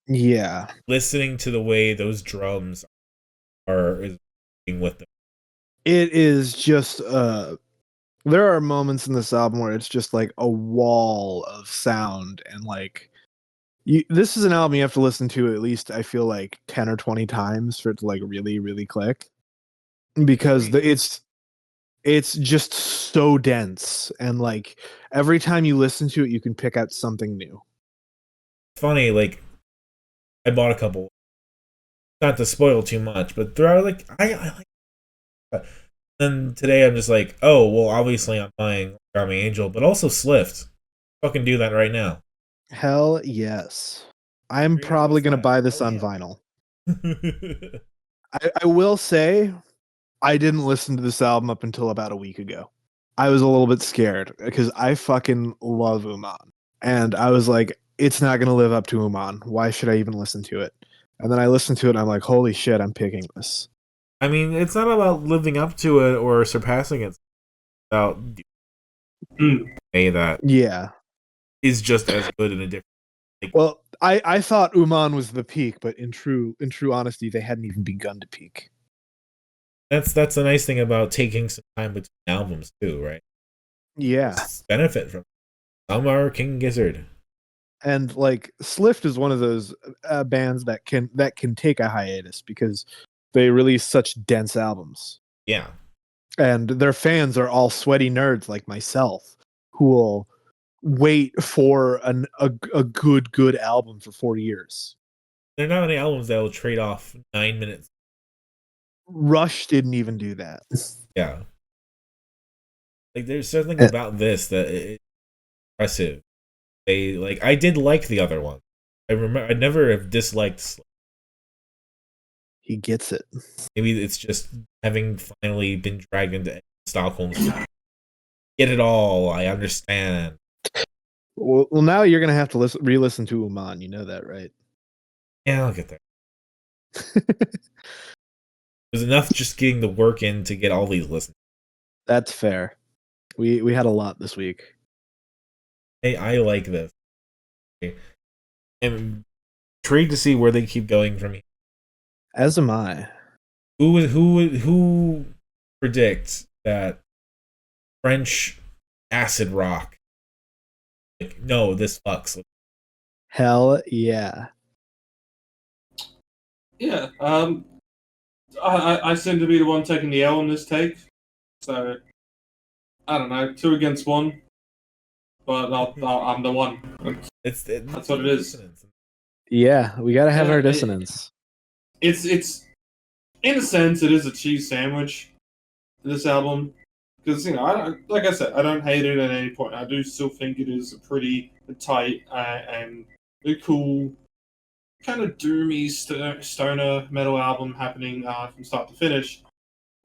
Yeah. Listening to the way those drums is with them. It is just there are moments in this album where it's just like a wall of sound, and like this is an album you have to listen to at least, I feel like 10 or 20 times for it to like really, really click, because it's just so dense, and like every time you listen to it, you can pick out something new. Funny, like I bought a couple. Not to spoil too much, but throughout, like I like. Then today I'm just like, oh well, obviously I'm buying Origami Angel, but also Slift. Fucking do that right now. Hell yes. I'm probably gonna buy this on vinyl. I will say, I didn't listen to this album up until about a week ago. I was a little bit scared because I fucking love Uman. And I was like, it's not going to live up to Uman. Why should I even listen to it? And then I listened to it and I'm like, holy shit, I'm picking this. I mean, it's not about living up to it or surpassing it. It's about a that is just as good in a different. Like, well, I thought Uman was the peak, but in true honesty, they hadn't even begun to peak. That's the nice thing about taking some time between albums too, right? Yeah, benefit from it. Some are King Gizzard, and like Slift is one of those bands that can take a hiatus because they release such dense albums. Yeah, and their fans are all sweaty nerds like myself who will wait for a good album for 4 years. There are not many albums that will trade off 9 minutes. Rush didn't even do that. Yeah. Like, there's something about this that is impressive. I did like the other one. I remember I never have disliked. He gets it. Maybe it's just having finally been dragged into Stockholm. Get it all. I understand. Well, now you're gonna have to re-listen to Uman. You know that, right? Yeah, I'll get there. It was enough just getting the work in to get all these listens. That's fair. We had a lot this week. Hey, I like this. I'm intrigued to see where they keep going from here. As am I. Who predicts that French acid rock? Like, no, this fucks. Hell yeah. Yeah. I seem to be the one taking the L on this take, so I don't know, 2 against 1, but I'm the one. That's what it is. Yeah, we gotta have our it- dissonance. It's in a sense it is a cheese sandwich. This album, because like I said, I don't hate it at any point. I do still think it is a pretty tight and a cool, kind of doomy stoner metal album happening from start to finish.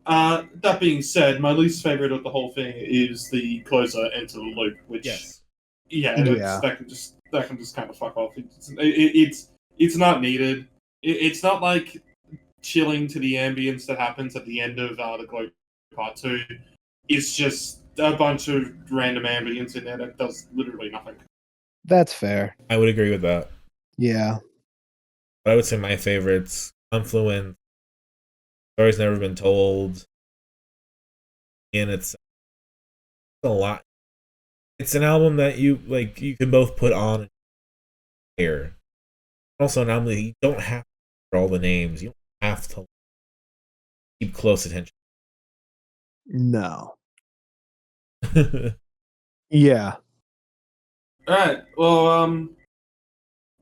That being said, my least favorite of the whole thing is the closer Enter the Loop, which that can just kind of fuck off. It's not needed. It's not like chilling to the ambience that happens at the end of the Glow Part 2. It's just a bunch of random ambience in there that does literally nothing. That's fair. I would agree with that. Yeah. But I would say my favorites: Confluence, Story's Never Been Told, and it's a lot. It's an album that you can both put on and hear. Also, an album that you don't have to for all the names. You don't have to keep close attention. No. Yeah. Alright, well,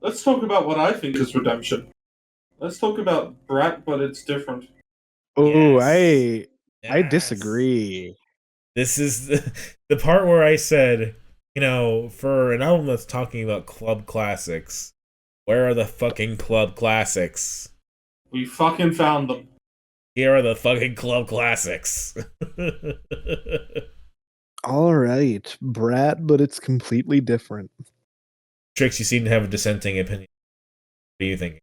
let's talk about what I think is redemption. Let's talk about Brat, but it's different. Oh, Yes. I disagree. This is the part where I said, for an album that's talking about club classics, where are the fucking club classics? We fucking found them. Here are the fucking club classics. All right, Brat, but it's completely different. Trix, you seem to have a dissenting opinion. What do you think?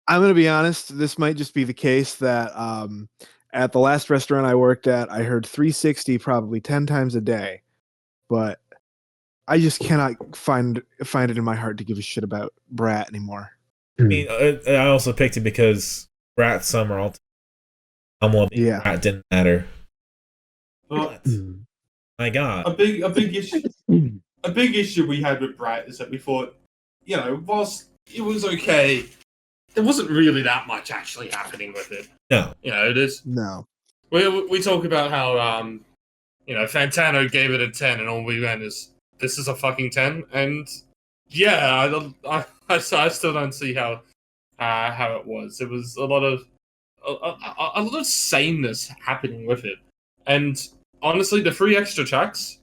I'm gonna be honest. This might just be the case that at the last restaurant I worked at, I heard 360 probably 10 times a day, but I just cannot find it in my heart to give a shit about Brat anymore. I mean, I also picked it because Brat Summer all Yeah. Brat didn't matter. But My God. a big issue we had with Brat is that we thought, whilst it was okay, there wasn't really that much actually happening with it. No. It is. No. We talk about how Fantano gave it a 10, and all we went is, this is a fucking 10, and yeah, I still don't see how it was. It was a lot of sameness happening with it, and honestly, the 3 extra tracks,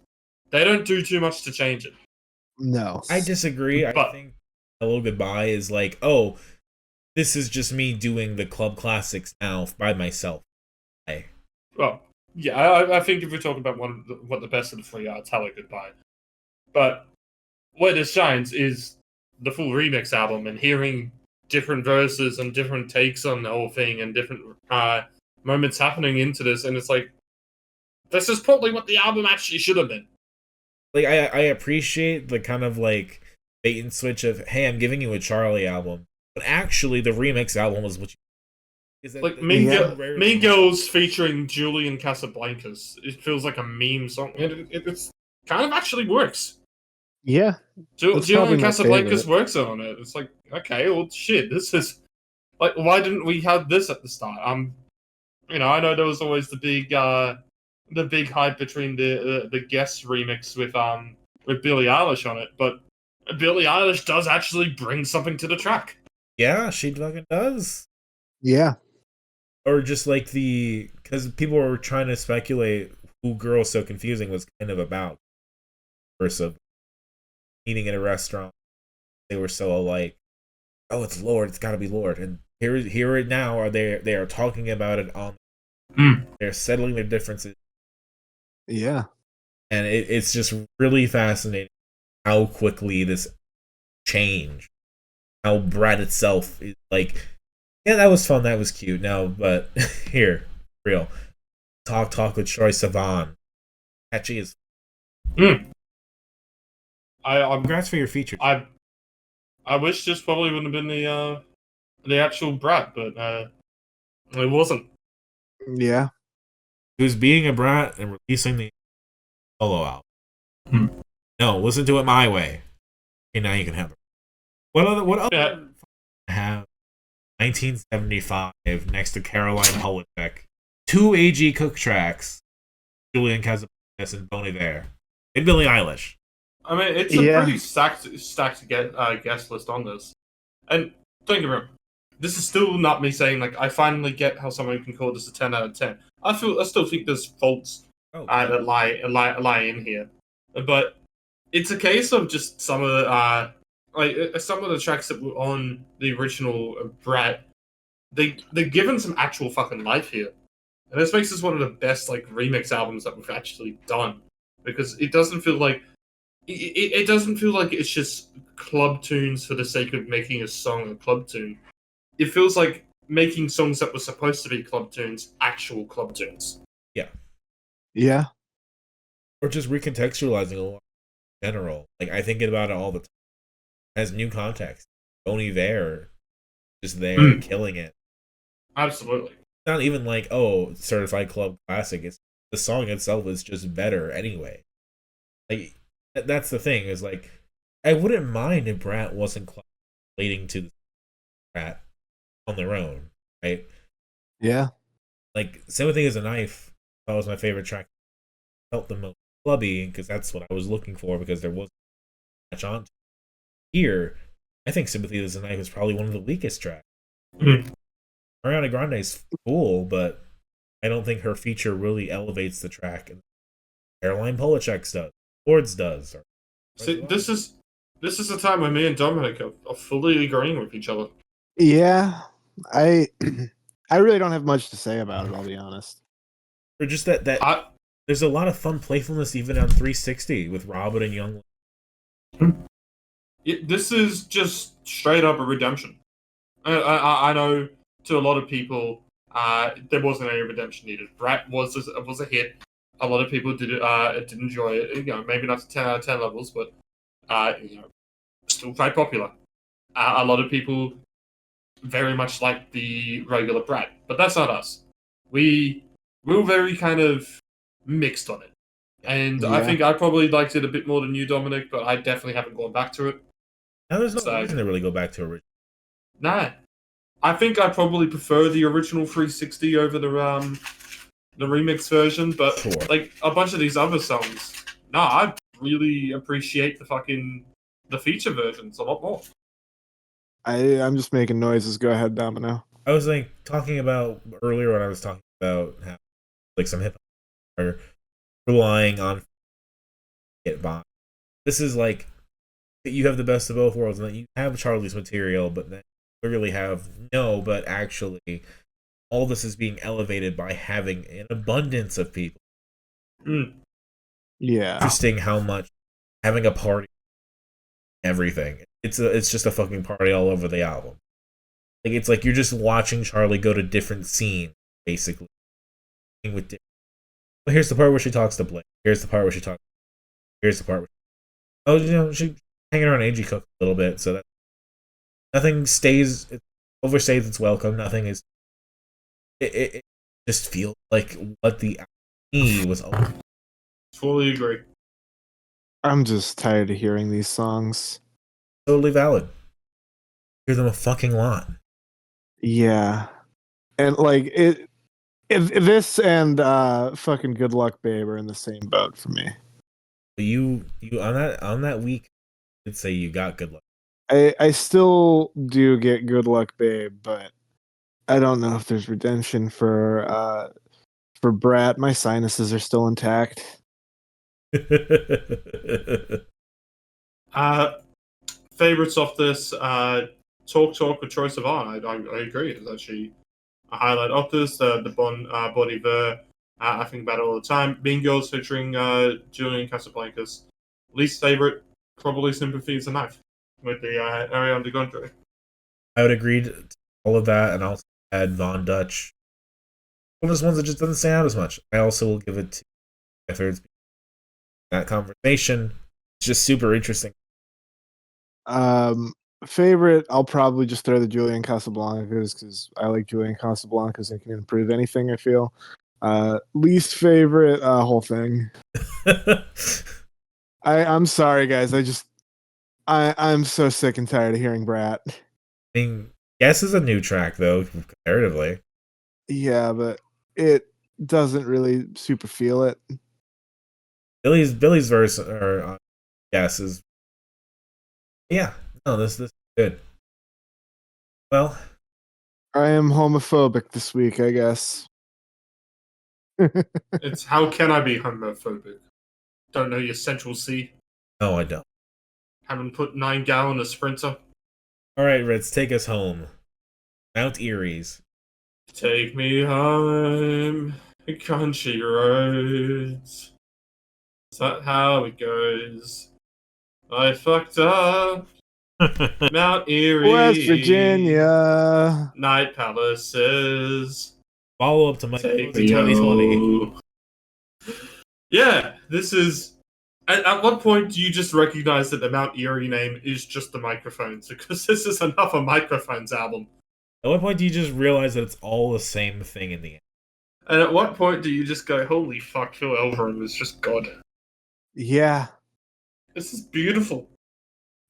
they don't do too much to change it. No. I disagree. But, I think Hello Goodbye is like, oh, this is just me doing the club classics now by myself. Well, yeah, I think if we're talking about what the best of the 3 are, it's Hello Goodbye. But where this shines is the full remix album, and hearing different verses and different takes on the whole thing and different moments happening into this, and it's like, this is probably what the album actually should have been. Like, I appreciate the kind of like bait and switch of, hey, I'm giving you a Charli album, but actually the remix album was what you... Like Mean Girls featuring Julian Casablancas. It feels like a meme song. It's kind of actually works. Yeah. Julian Casablancas works on it. It's like, okay, well, shit, this is like, why didn't we have this at the start? I know there was always the big hype between the guest remix with Billie Eilish on it, but Billie Eilish does actually bring something to the track. Yeah, she fucking does. Yeah. Or just like because people were trying to speculate who Girl So Confusing was kind of about. Verse of eating at a restaurant, they were so alike. Oh, it's Lord, it's gotta be Lord. And here it now are they are talking about it on. They're settling their differences. Yeah. And it's just really fascinating how quickly this changed. How Brat itself is like, yeah, that was fun, that was cute. No, but here, real. Talk with Troye Sivan. Catchy as... I'm Congrats for your feature. I wish this probably would have been the actual Brat, but it wasn't. Yeah. It was being a brat and releasing the solo album. Hmm. No, listen to it my way. Okay, now you can have it. What other Yeah. have 1975 next to Caroline Polachek. 2 AG Cook tracks. Julian Casablancas and Bon Iver. And Billie Eilish. I mean, it's a pretty stacked guest list on this. And don't get me wrong, this is still not me saying like I finally get how someone can call this a 10 out of 10. I still think there's faults that lie in here, but it's a case of just some of the tracks that were on the original Brat. They're given some actual fucking life here, and this makes this one of the best like remix albums that we've actually done, because it doesn't feel like it doesn't feel like it's just club tunes for the sake of making a song a club tune. It feels like making songs that were supposed to be club tunes actual club tunes. Yeah. Or just recontextualizing a lot in general. Like, I think about it all the time. It has new context. Bon Iver just there killing it. Absolutely. Not even like, oh, certified club classic. It's the song itself is just better anyway. Like, that's the thing, is like, I wouldn't mind if Brat wasn't relating to the Brat on their own, right? Yeah. Like, Sympathy is a Knife, that was my favorite track. I felt the most clubby, because that's what I was looking for, because there wasn't much on to. Here, I think Sympathy is a Knife is probably one of the weakest tracks. Mm-hmm. Ariana Grande is cool, but I don't think her feature really elevates the track. And Caroline Polachek does. Lords does. See, this is the time when me and Dominic are fully agreeing with each other. Yeah. I really don't have much to say about it, I'll be honest. Or just that there's a lot of fun playfulness even on 360 with Robin and Young. This is just straight up a redemption. I know to a lot of people there wasn't any redemption needed. Brat was a hit. A lot of people did enjoy it. You know, maybe not to 10 out of 10 levels, but still quite popular. A lot of people very much like the regular Brat, but that's not us. We were very kind of mixed on it, and I think I probably liked it a bit more than you, Dominic, but I definitely haven't gone back to it. Now there's no reason to really go back to original. Nah, I think I probably prefer the original 360 over the remix version, but Sure. Like a bunch of these other songs, I really appreciate the feature versions a lot more. I'm just making noises. Go ahead, Domino. I was like talking about earlier when I was talking about how like some hip hop are relying on get by. This is like you have the best of both worlds, and then you have Charli's material, but then you really have but actually all this is being elevated by having an abundance of people. Yeah. Interesting how much having a party, everything. It's just a fucking party all over the album. Like, it's like you're just watching Charli go to different scenes, basically. But here's the part where she talks to Blake. Here's the part where she talks. Here's the part where she's hanging around AG Cook a little bit, so that nothing overstays its welcome. Nothing is. It just feels like what the album was. Fully agree. I'm just tired of hearing these songs. Totally valid. Hear them a fucking lot. Yeah, and like if this and fucking Good Luck Babe are in the same boat for me. You on that week, I'd say you got Good Luck. I still do get Good Luck Babe, but I don't know if there's redemption for Brat. My sinuses are still intact. Favorites of this, Talk with Troye Sivan. I agree. It's actually a highlight of this. The Bon Iver. I think about it all the time. Mean Girls featuring Julian Casablancas. Least favorite, probably Sympathy is a Knife with the Ariana Grande. I would agree to all of that, and also add Von Dutch. One of those ones that just doesn't stand out as much. I also will give it to my third. That conversation. It's just super interesting. Favorite, I'll probably just throw the Julian Casablancas because I like Julian Casablancas and can improve anything, I feel. Least favorite, whole thing. I'm sorry, guys. I'm so sick and tired of hearing Brat. I mean, Guess is a new track though, comparatively. Yeah, but it doesn't really super feel it. Billy's verse or Guess is yeah. No, this is good. Well, I am homophobic this week, I guess. It's how can I be homophobic? Don't know your Central C. no, I don't. Haven't put 9 gal in a sprinter. All right, Ritz, take us home. Mount Eerie's. Take me home, country roads. Is that how it goes? I fucked up. Mount Eerie, West Virginia. Night Palaces. Follow up to my Take in me 2020. home. Yeah, this is. At what point do you just recognize that the Mount Eerie name is just the microphones? Because this is another microphones album. At what point do you just realize that it's all the same thing in the end? And at what point do you just go, holy fuck, Phil Elverum is just God? Yeah, This is beautiful.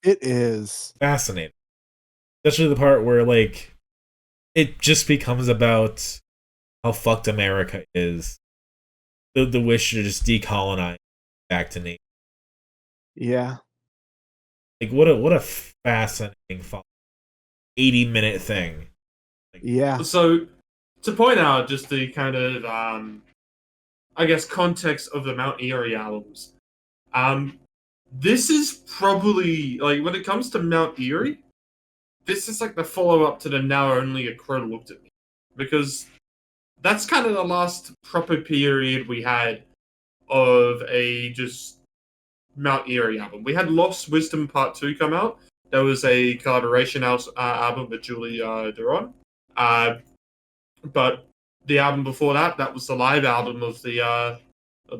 it is. Fascinating. Especially the part where, like, it just becomes about how fucked America is. The wish to just decolonize back to nature. Yeah. Like, what a fascinating 80-minute thing. Like, Yeah. So, to point out just the kind of, I guess, context of the Mount Eerie albums, this is probably, like, when it comes to Mount Eerie, this is like the follow-up to the Now Only a Crow Looked at Me. Because that's kind of the last proper period we had of a just Mount Eerie album. We had Lost Wisdom Part 2 come out. There was a collaboration album with Julie Duron. But the album before that, that was the live album of the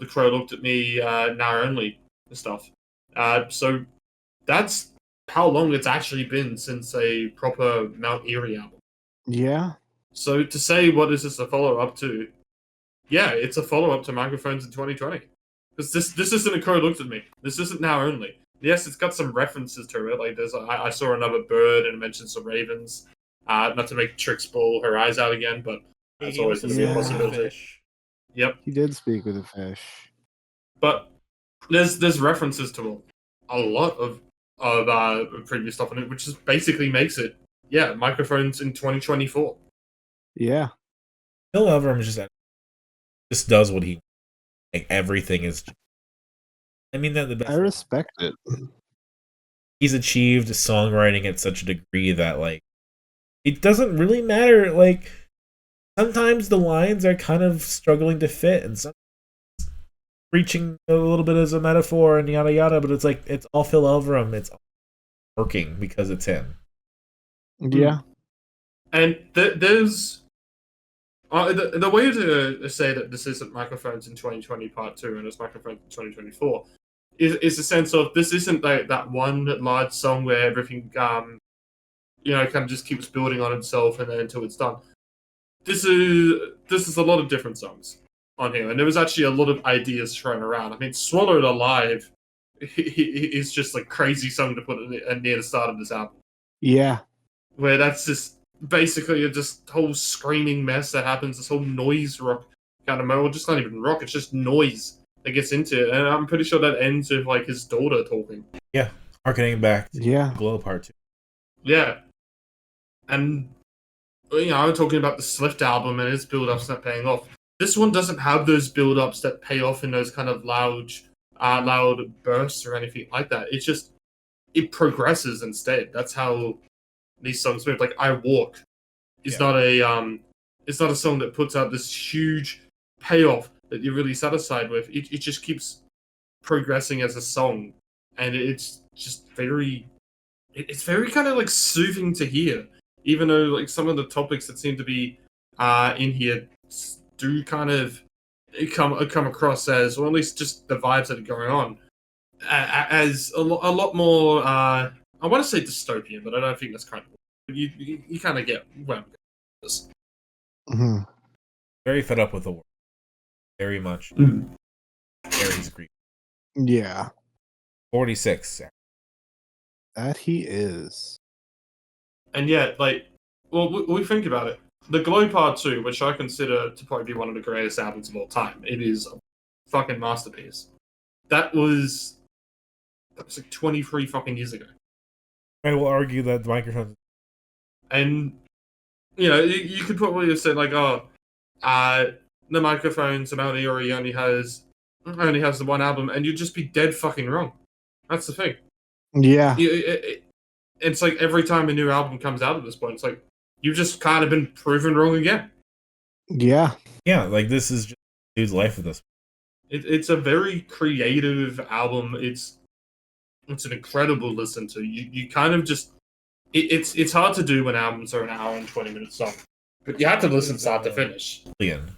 Crow Looked at Me Now Only stuff. So that's how long it's actually been since a proper Mount Eerie album. Yeah. So to say what is this a follow-up to, yeah, it's a follow-up to Microphones in 2020. Because this isn't a Crow Looked at Me. This isn't Now Only. Yes, it's got some references to it. Like I saw another bird and it mentioned some ravens. Not to make Trix ball her eyes out again, but that's always going to be a possibility. Yep. He did speak with a fish. But there's references to a lot of previous stuff in it, which just basically makes it, yeah, Microphones in 2024. Yeah. Phil Elverum just does what he, like, everything is. I mean that the best. I respect it. He's achieved songwriting at such a degree that, like, it doesn't really matter. Like, sometimes the lines are kind of struggling to fit, and some reaching a little bit as a metaphor and yada yada. But it's like it's all Phil Elverum. It's all working because it's him. Yeah. And there's the way to say that this isn't Microphones in 2020 Part 2 and it's Microphones in 2024 is a sense of this isn't like that one large song where everything kind of just keeps building on itself and then until it's done. This is a lot of different songs on here, and there was actually a lot of ideas thrown around. I mean, Swallowed Alive is just like crazy song to put near the start of this album. Yeah. Where that's just basically a just whole screaming mess that happens, this whole noise rock kind of moment. Well, just not even rock, it's just noise that gets into it. And I'm pretty sure that ends with like his daughter talking. Yeah. Harkening back to Yeah. Glow Part 2. Yeah. And I'm talking about the Slift album and its build-ups not paying off. This one doesn't have those build-ups that pay off in those kind of loud bursts or anything like that. It's just, it progresses instead. That's how these songs move. Like I Walk is not it's not a song that puts out this huge payoff that you're really satisfied with. It just keeps progressing as a song, and it's just very kind of like soothing to hear, even though like some of the topics that seem to be in here do kind of come across as, or at least just the vibes that are going on, as a lot more I want to say dystopian, but I don't think that's kind of. You kind of get where I'm going with this. Mm-hmm. Very fed up with the world. Very much. Mm. Gary's grief. Yeah, 46. that he is. And yet, like, well, we think about it. The Glow Part 2, which I consider to probably be one of the greatest albums of all time, it is a fucking masterpiece. That was like 23 fucking years ago. I will argue that the microphone. And, you know, you could probably have said, like, the microphones, the Mount Eerie only has the one album, and you'd just be dead fucking wrong. That's the thing. Yeah, It's like every time a new album comes out at this point, it's like, you've just kind of been proven wrong again. yeah, Yeah, like this is just dude's life with this. It's a very creative album. It's an incredible listen to. You kind of just it's hard to do when albums are an hour and 20 minutes long, but you have to listen start to finish. Ilion.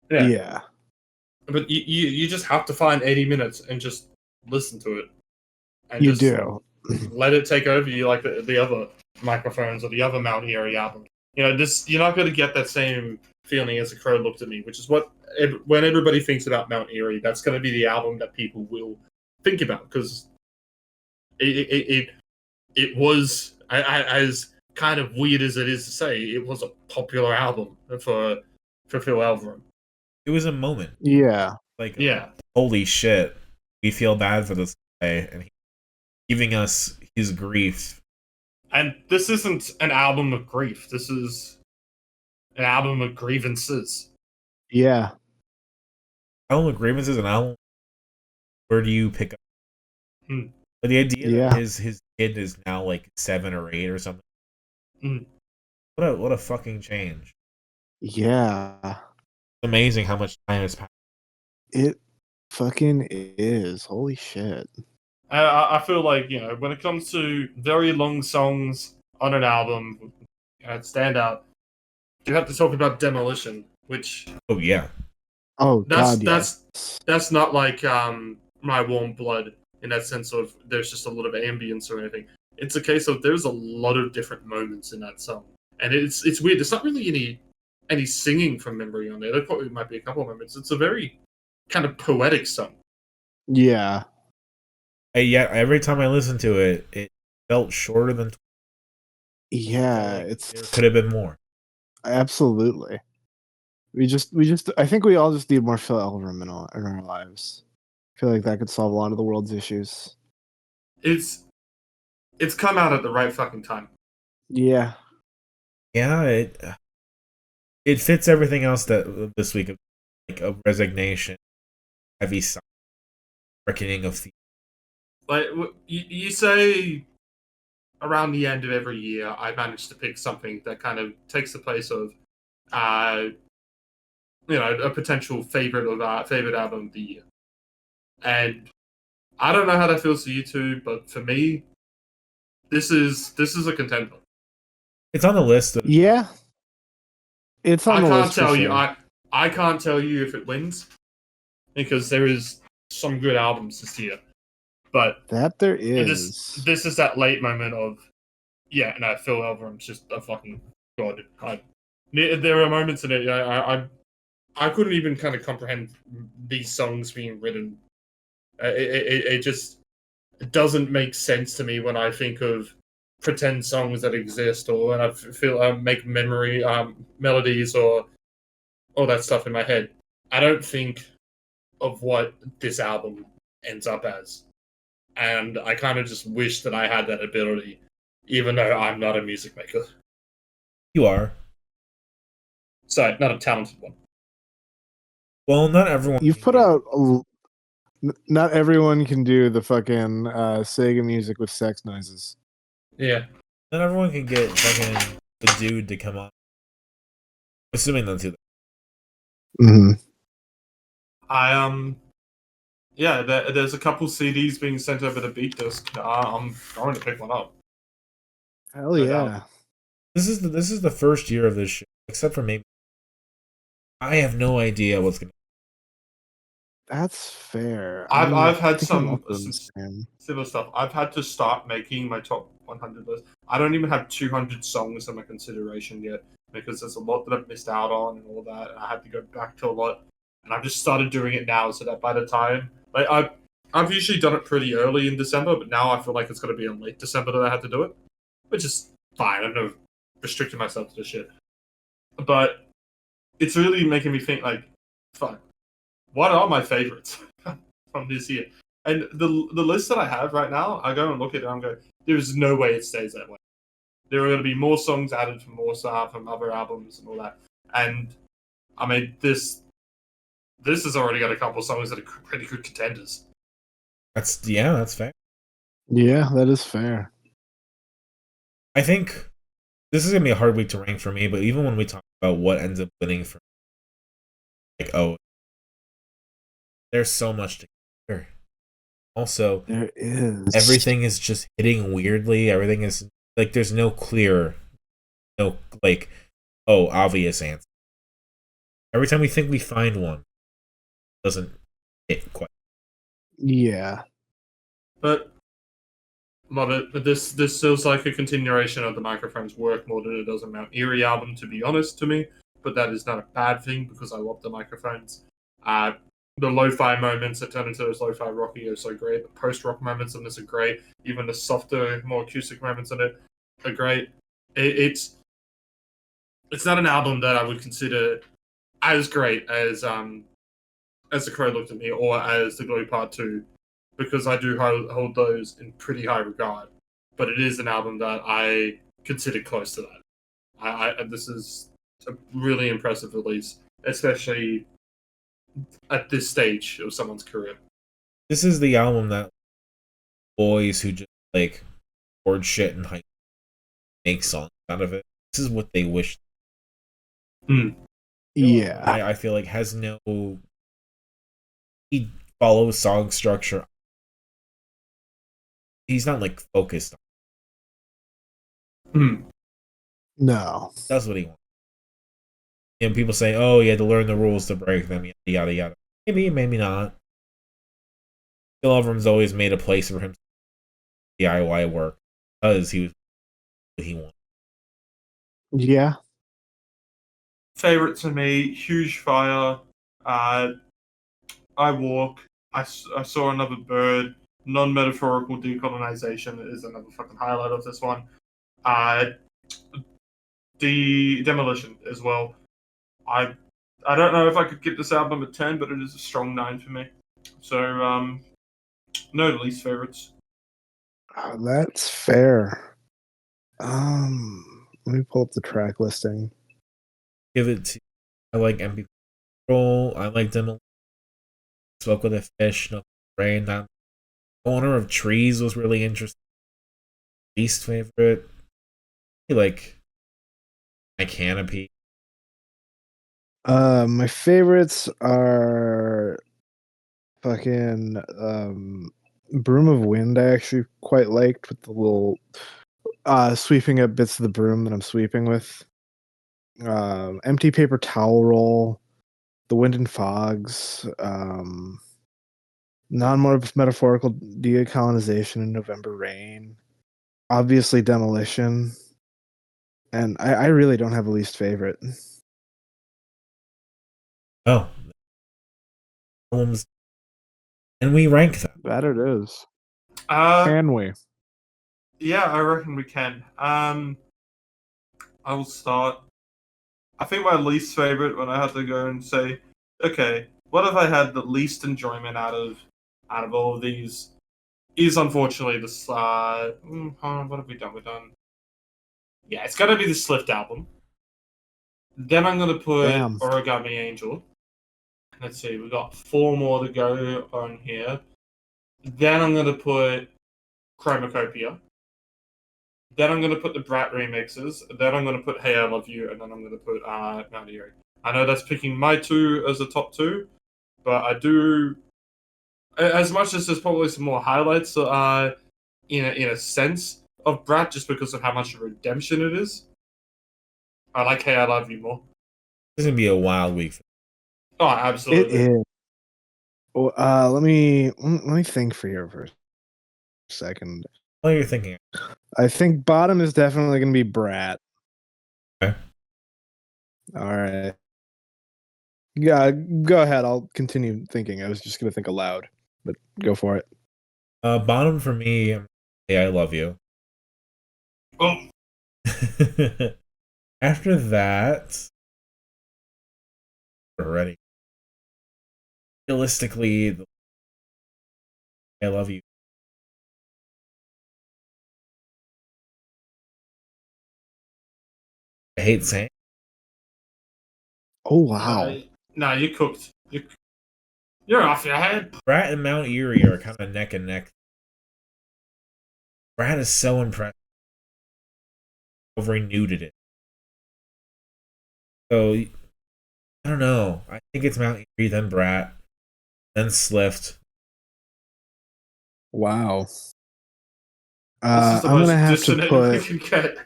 yeah. But you just have to find 80 minutes and just listen to it. And You just do. let it take over you like the other microphones or the other Mount Eerie album. You know, you're not going to get that same feeling as A Crow Looked at Me, which is what when everybody thinks about Mount Eerie, that's going to be the album that people will think about because it was as kind of weird as it is to say, it was a popular album for Phil Elverum. It was a moment. Yeah. Like, Yeah. holy shit. We feel bad for this guy, and he's giving us his grief. And this isn't an album of grief. This is an album of grievances. Yeah. Album of grievances, an album. Where do you pick up? But the idea Yeah. that his kid is now like 7 or 8 or something. Mm. What a fucking change. Yeah. It's amazing how much time has passed. It fucking is. Holy shit. I feel like, you know, when it comes to very long songs on an album, stand out, you have to talk about Demolition, which Oh yeah. Oh god, that's not like My Warm Blood in that sense of there's just a lot of ambience or anything. It's a case of there's a lot of different moments in that song, and it's weird. There's not really any singing from memory on there. There probably might be a couple of moments. It's a very kind of poetic song. Yeah. Yeah, every time I listened to it, it felt shorter than. Yeah, Like it's there could have been more. Absolutely. We just I think we all just need more Phil Elverum in our lives. I feel like that could solve a lot of the world's issues. It's come out at the right fucking time. Yeah. Yeah, it fits everything else that this week of like a resignation, heavy sigh, reckoning of the. Like you say, around the end of every year, I manage to pick something that kind of takes the place of, you know, a potential favorite album of the year. And I don't know how that feels to you two, but for me, this is a contender. It's on the list. Yeah. It's on the list. I can't tell you if it wins because there is some good albums this year. But that there is. This is that late moment of, yeah, no, Phil Elverum's just a fucking god. There are moments in it. I couldn't even kind of comprehend these songs being written. It just doesn't make sense to me when I think of pretend songs that exist, or when I feel make melodies or all that stuff in my head. I don't think of what this album ends up as. And I kind of just wish that I had that ability, even though I'm not a music maker. You are. Sorry, not a talented one. Well, not everyone. You've put out. Not everyone can do the fucking Sega music with sex noises. Yeah. Not everyone can get fucking the dude to come on. Assuming they'll do that. Mm-hmm. Yeah, there's a couple CDs being sent over to Beat Disc. I'm going to pick one up. Hell yeah! This is the first year of this shit, except for maybe. I have no idea what's gonna. That's fair. I've had some similar stuff. I've had to start making my top 100 list. I don't even have 200 songs in my consideration yet because there's a lot that I've missed out on and all that, and I had to go back to a lot. And I've just started doing it now, so that by the time I've usually done it pretty early in December, but now I feel like it's going to be in late December that I have to do it, which is fine. I've never restricted myself to this shit, but it's really making me think like, fuck, what are my favorites from this year? And the list that I have right now, I go and look at it and go, there's no way it stays that way. There are going to be more songs added from more stuff from other albums and all that. And I mean, this has already got a couple of songs that are pretty good contenders. That's fair. Yeah, that is fair. I think this is gonna be a hard week to rank for me, but even when we talk about what ends up winning for me, like, oh, there's so much to consider. Also, there is. Everything is just hitting weirdly. Everything is like there's no clear, no like, oh, obvious answer. Every time we think we find one, it doesn't hit quite. Yeah. But love it. But this feels like a continuation of the Microphone's work more than it does a Mount Eerie album, to be honest, to me. But that is not a bad thing because I love the Microphones. The lo-fi moments that turn into those lo-fi rocky are so great. The post-rock moments in this are great. Even the softer, more acoustic moments in it are great. It's not an album that I would consider as great as The Crow Looked at Me or as The Glow Part 2, because I do hold those in pretty high regard. But it is an album that I consider close to that. This is a really impressive release, especially at this stage of someone's career. This is the album that boys who just like board shit and hype make songs out of it. This is what they wish. Yeah. I feel like has no. He follows song structure. He's not like focused on. No. That's what he wants. And people say, oh, you had to learn the rules to break them, yada yada. Maybe, maybe not. Phil Everham's always made a place for him to DIY work because he was what he wanted. Yeah. Favorite to me, Huge Fire, I Walk, I Saw Another Bird, Non-Metaphorical Decolonization is another fucking highlight of this one. The Demolition as well. I don't know if I could give this album a 10, but it is a strong 9 for me. So, no least favorites. That's fair. Let me pull up the track listing. Give it to. I like MP Control. I like Demolition. Smoke with a Fish. No Rain. That Owner of Trees was really interesting. Least favorite. I like My Canopy. My favorites are fucking Broom of Wind. I actually quite liked with the little sweeping up bits of the broom that I'm sweeping with. Empty Paper Towel Roll, The Wind and Fogs, Non-Metaphorical Decolonization in November Rain, obviously Demolition, and I really don't have a least favorite. Oh. Albums. And we rank them. That it is. Can we? Yeah, I reckon we can. I will start. I think my least favorite, when I had to go and say, okay, what have I had the least enjoyment out of all of these, is unfortunately this. What have we done? We've done. Yeah, it's gonna be the Slift album. Then I'm gonna put Origami Angel. Let's see, we've got 4 more to go on here. Then I'm gonna put Chromakopia. Then I'm going to put the Brat remixes. Then I'm going to put Hey I Love You. And then I'm going to put Mount Eerie. I know that's picking my 2 as the top 2. But I do... As much as there's probably some more highlights in a sense of Brat, just because of how much of a redemption it is, I like Hey I Love You more. This is going to be a wild week. Oh, absolutely. It is. Well, let me think for here for a second. What are you thinking? I think bottom is definitely going to be Brat. Okay. All right. Yeah, go ahead. I'll continue thinking. I was just going to think aloud, but go for it. Bottom for me, hey, I love you. Oh, After that, we're ready. Realistically, I love you. I hate saying. Oh, wow. no, you cooked. You're off your head. Brat and Mount Eerie are kind of neck and neck. Brat is so impressed. I've renewed it. So, I don't know. I think it's Mount Eerie, then Brat, then Slift. This Wow. is the I'm most going to have to dissonant put... we can get.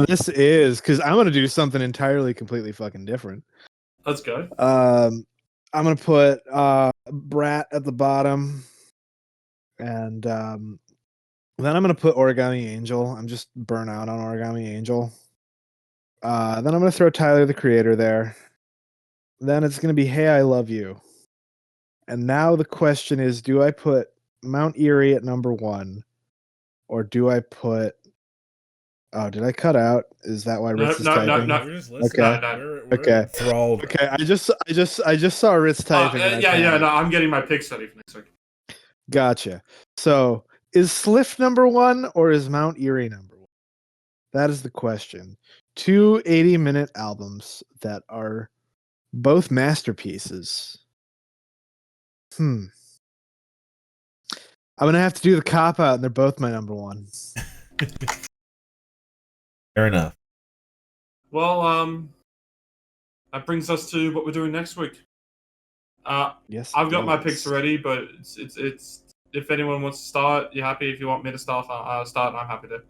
This is, because I'm going to do something entirely, completely fucking different. Let's go. I'm going to put Brat at the bottom. And then I'm going to put Origami Angel. I'm just burnt out on Origami Angel. Then I'm going to throw Tyler, the Creator, there. Then it's going to be Hey, I Love You. And now the question is, do I put Mount Eerie at number 1? Or do I put... Oh, did I cut out? Is that why Ritz is typing? No. We're just listening. Okay. No. We're Okay. enthralled. Okay, I just saw Ritz typing. and I panicked. No, I'm getting my picks ready for next week. Gotcha. So, is Slift number 1 or is Mount Eerie number 1? That is the question. 2 80-minute albums that are both masterpieces. I'm gonna have to do the cop out, and they're both my number 1. Fair enough. Well, that brings us to what we're doing next week. Yes, I've got my picks ready, but it's if anyone wants to start, you're happy. If you want me to start, I'll start, and I'm happy to.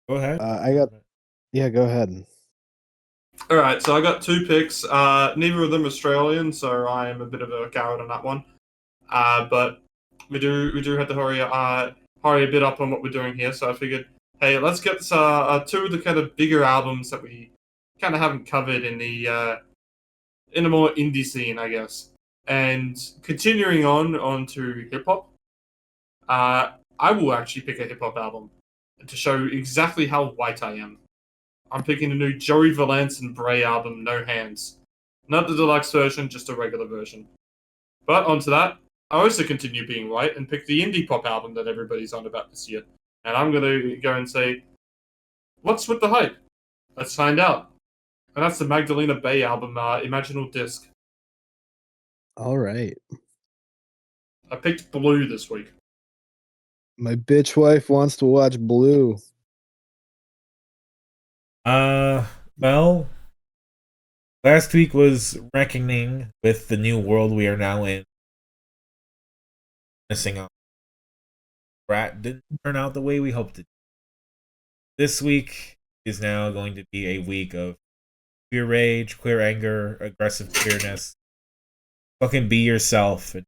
Go ahead. Go ahead. All right, so I got 2 picks. Neither of them Australian, so I am a bit of a coward on that one. But we do have to hurry a bit up on what we're doing here. So I figured, hey, let's get 2 of the kind of bigger albums that we kind of haven't covered in the more indie scene, I guess. And continuing on to hip hop, I will actually pick a hip hop album to show exactly how white I am. I'm picking the new Joey Valance and Bray album, No Hands. Not the deluxe version, just a regular version. But onto that, I also continue being white and pick the indie pop album that everybody's on about this year. And I'm going to go and say, what's with the hype? Let's find out. And that's the Magdalena Bay album, Imaginal Disc. All right. I picked Blue this week. My bitch wife wants to watch Blue. Well, last week was reckoning with the new world we are now in. Missing out. Brat didn't turn out the way we hoped it. This week is now going to be a week of queer rage, queer anger, aggressive queerness. Fucking be yourself and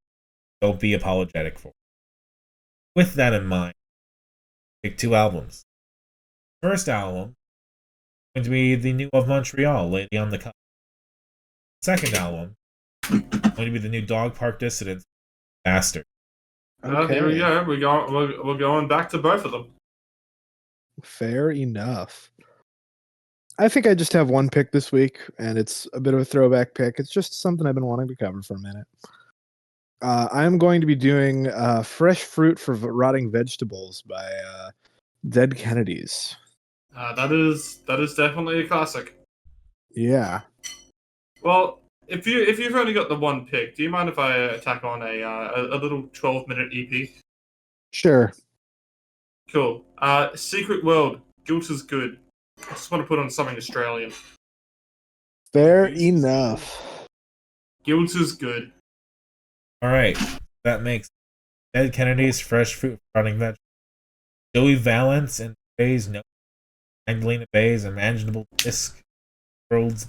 don't be apologetic for it. With that in mind, pick 2 albums. First album going to be the new of Montreal, Lady on the Cup. Second album going to be the new Dog Park Dissidents, Bastard. Okay. Here we go. We're going back to both of them. Fair enough. I think I just have one pick this week, and it's a bit of a throwback pick. It's just something I've been wanting to cover for a minute. I'm going to be doing Fresh Fruit for Rotting Vegetables by Dead Kennedys. That is definitely a classic. Yeah. Well, if you've only got the one pick, do you mind if I tack on a little 12-minute EP? Sure. Cool. Secret World, Guilt is Good. I just want to put on something Australian. Fair enough. Guilt is Good. Alright, that makes Dead Kennedys, Fresh Fruit, Running Veg, Joey Valance and Bay's No, Magdalena Bay's Imaginable Disc, World's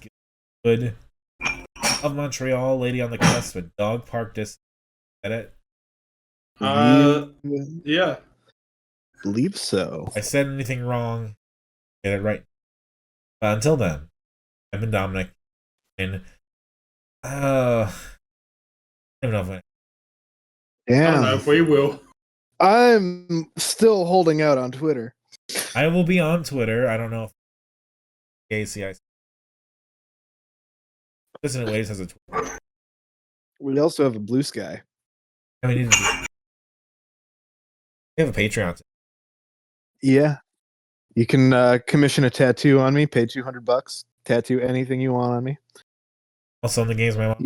Good, of Montreal, Lady on the Cusp, with Dog Park Disc. Is that it? Yeah. believe so. If I said anything wrong, get it right. Until then, I've been Dominic, and I don't know if I don't know if we will. I'm still holding out on Twitter. I will be on Twitter. I don't know if KCI Dissonant Waves has a Twitter. We also have a Blue Sky. I mean, we have a Patreon. Yeah. You can commission a tattoo on me, pay $200, tattoo anything you want on me. Also, on the games, my mom.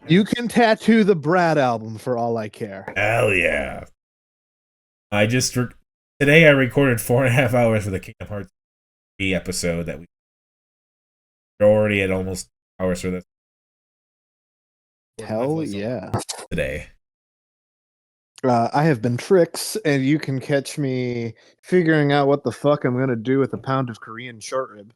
You can tattoo the Brat album for all I care. Hell yeah! Today I recorded 4.5 hours for the Kingdom Hearts 3 episode that we're already at almost hours for this. Hell yeah! Today. I have been Trix, and you can catch me figuring out what the fuck I'm gonna do with a pound of Korean short rib.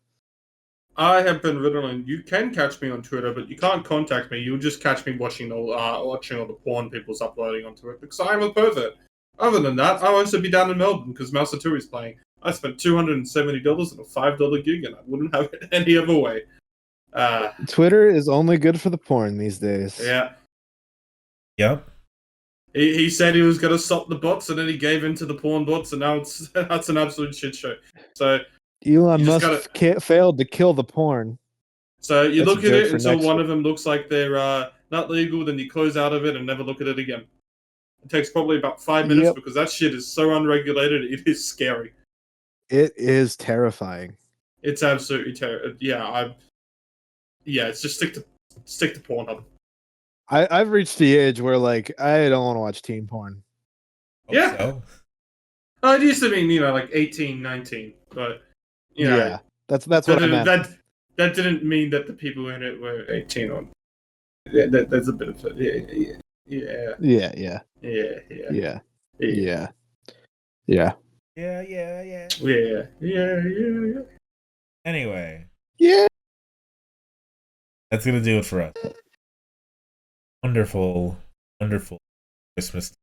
I have been Ritalin. You can catch me on Twitter, but you can't contact me. You'll just catch me watching all the porn people's uploading onto it because I'm a pervert. Other than that, I'll also be down in Melbourne because Mouse is playing. I spent $270 on a $5 gig, and I wouldn't have it any other way. Twitter is only good for the porn these days. Yeah. Yep. He said he was going to stop the bots, and then he gave in to the porn bots, and now that's an absolute shit show. So Elon Musk failed to kill the porn. So you That's look at it until one of them looks like they're not legal, then you close out of it and never look at it again. It takes probably about 5 minutes because that shit is so unregulated, it is scary. It is terrifying. It's absolutely terrible. Yeah, it's just stick to Pornhub. I've reached the age where like I don't want to watch teen porn. Yeah. So. It used to mean, like 18, 19, but yeah, that's what I meant. That didn't mean that the people in it were 18 or. Yeah, there's a bit of it. Yeah. Anyway. Yeah. That's gonna do it for us. Wonderful, wonderful Christmas.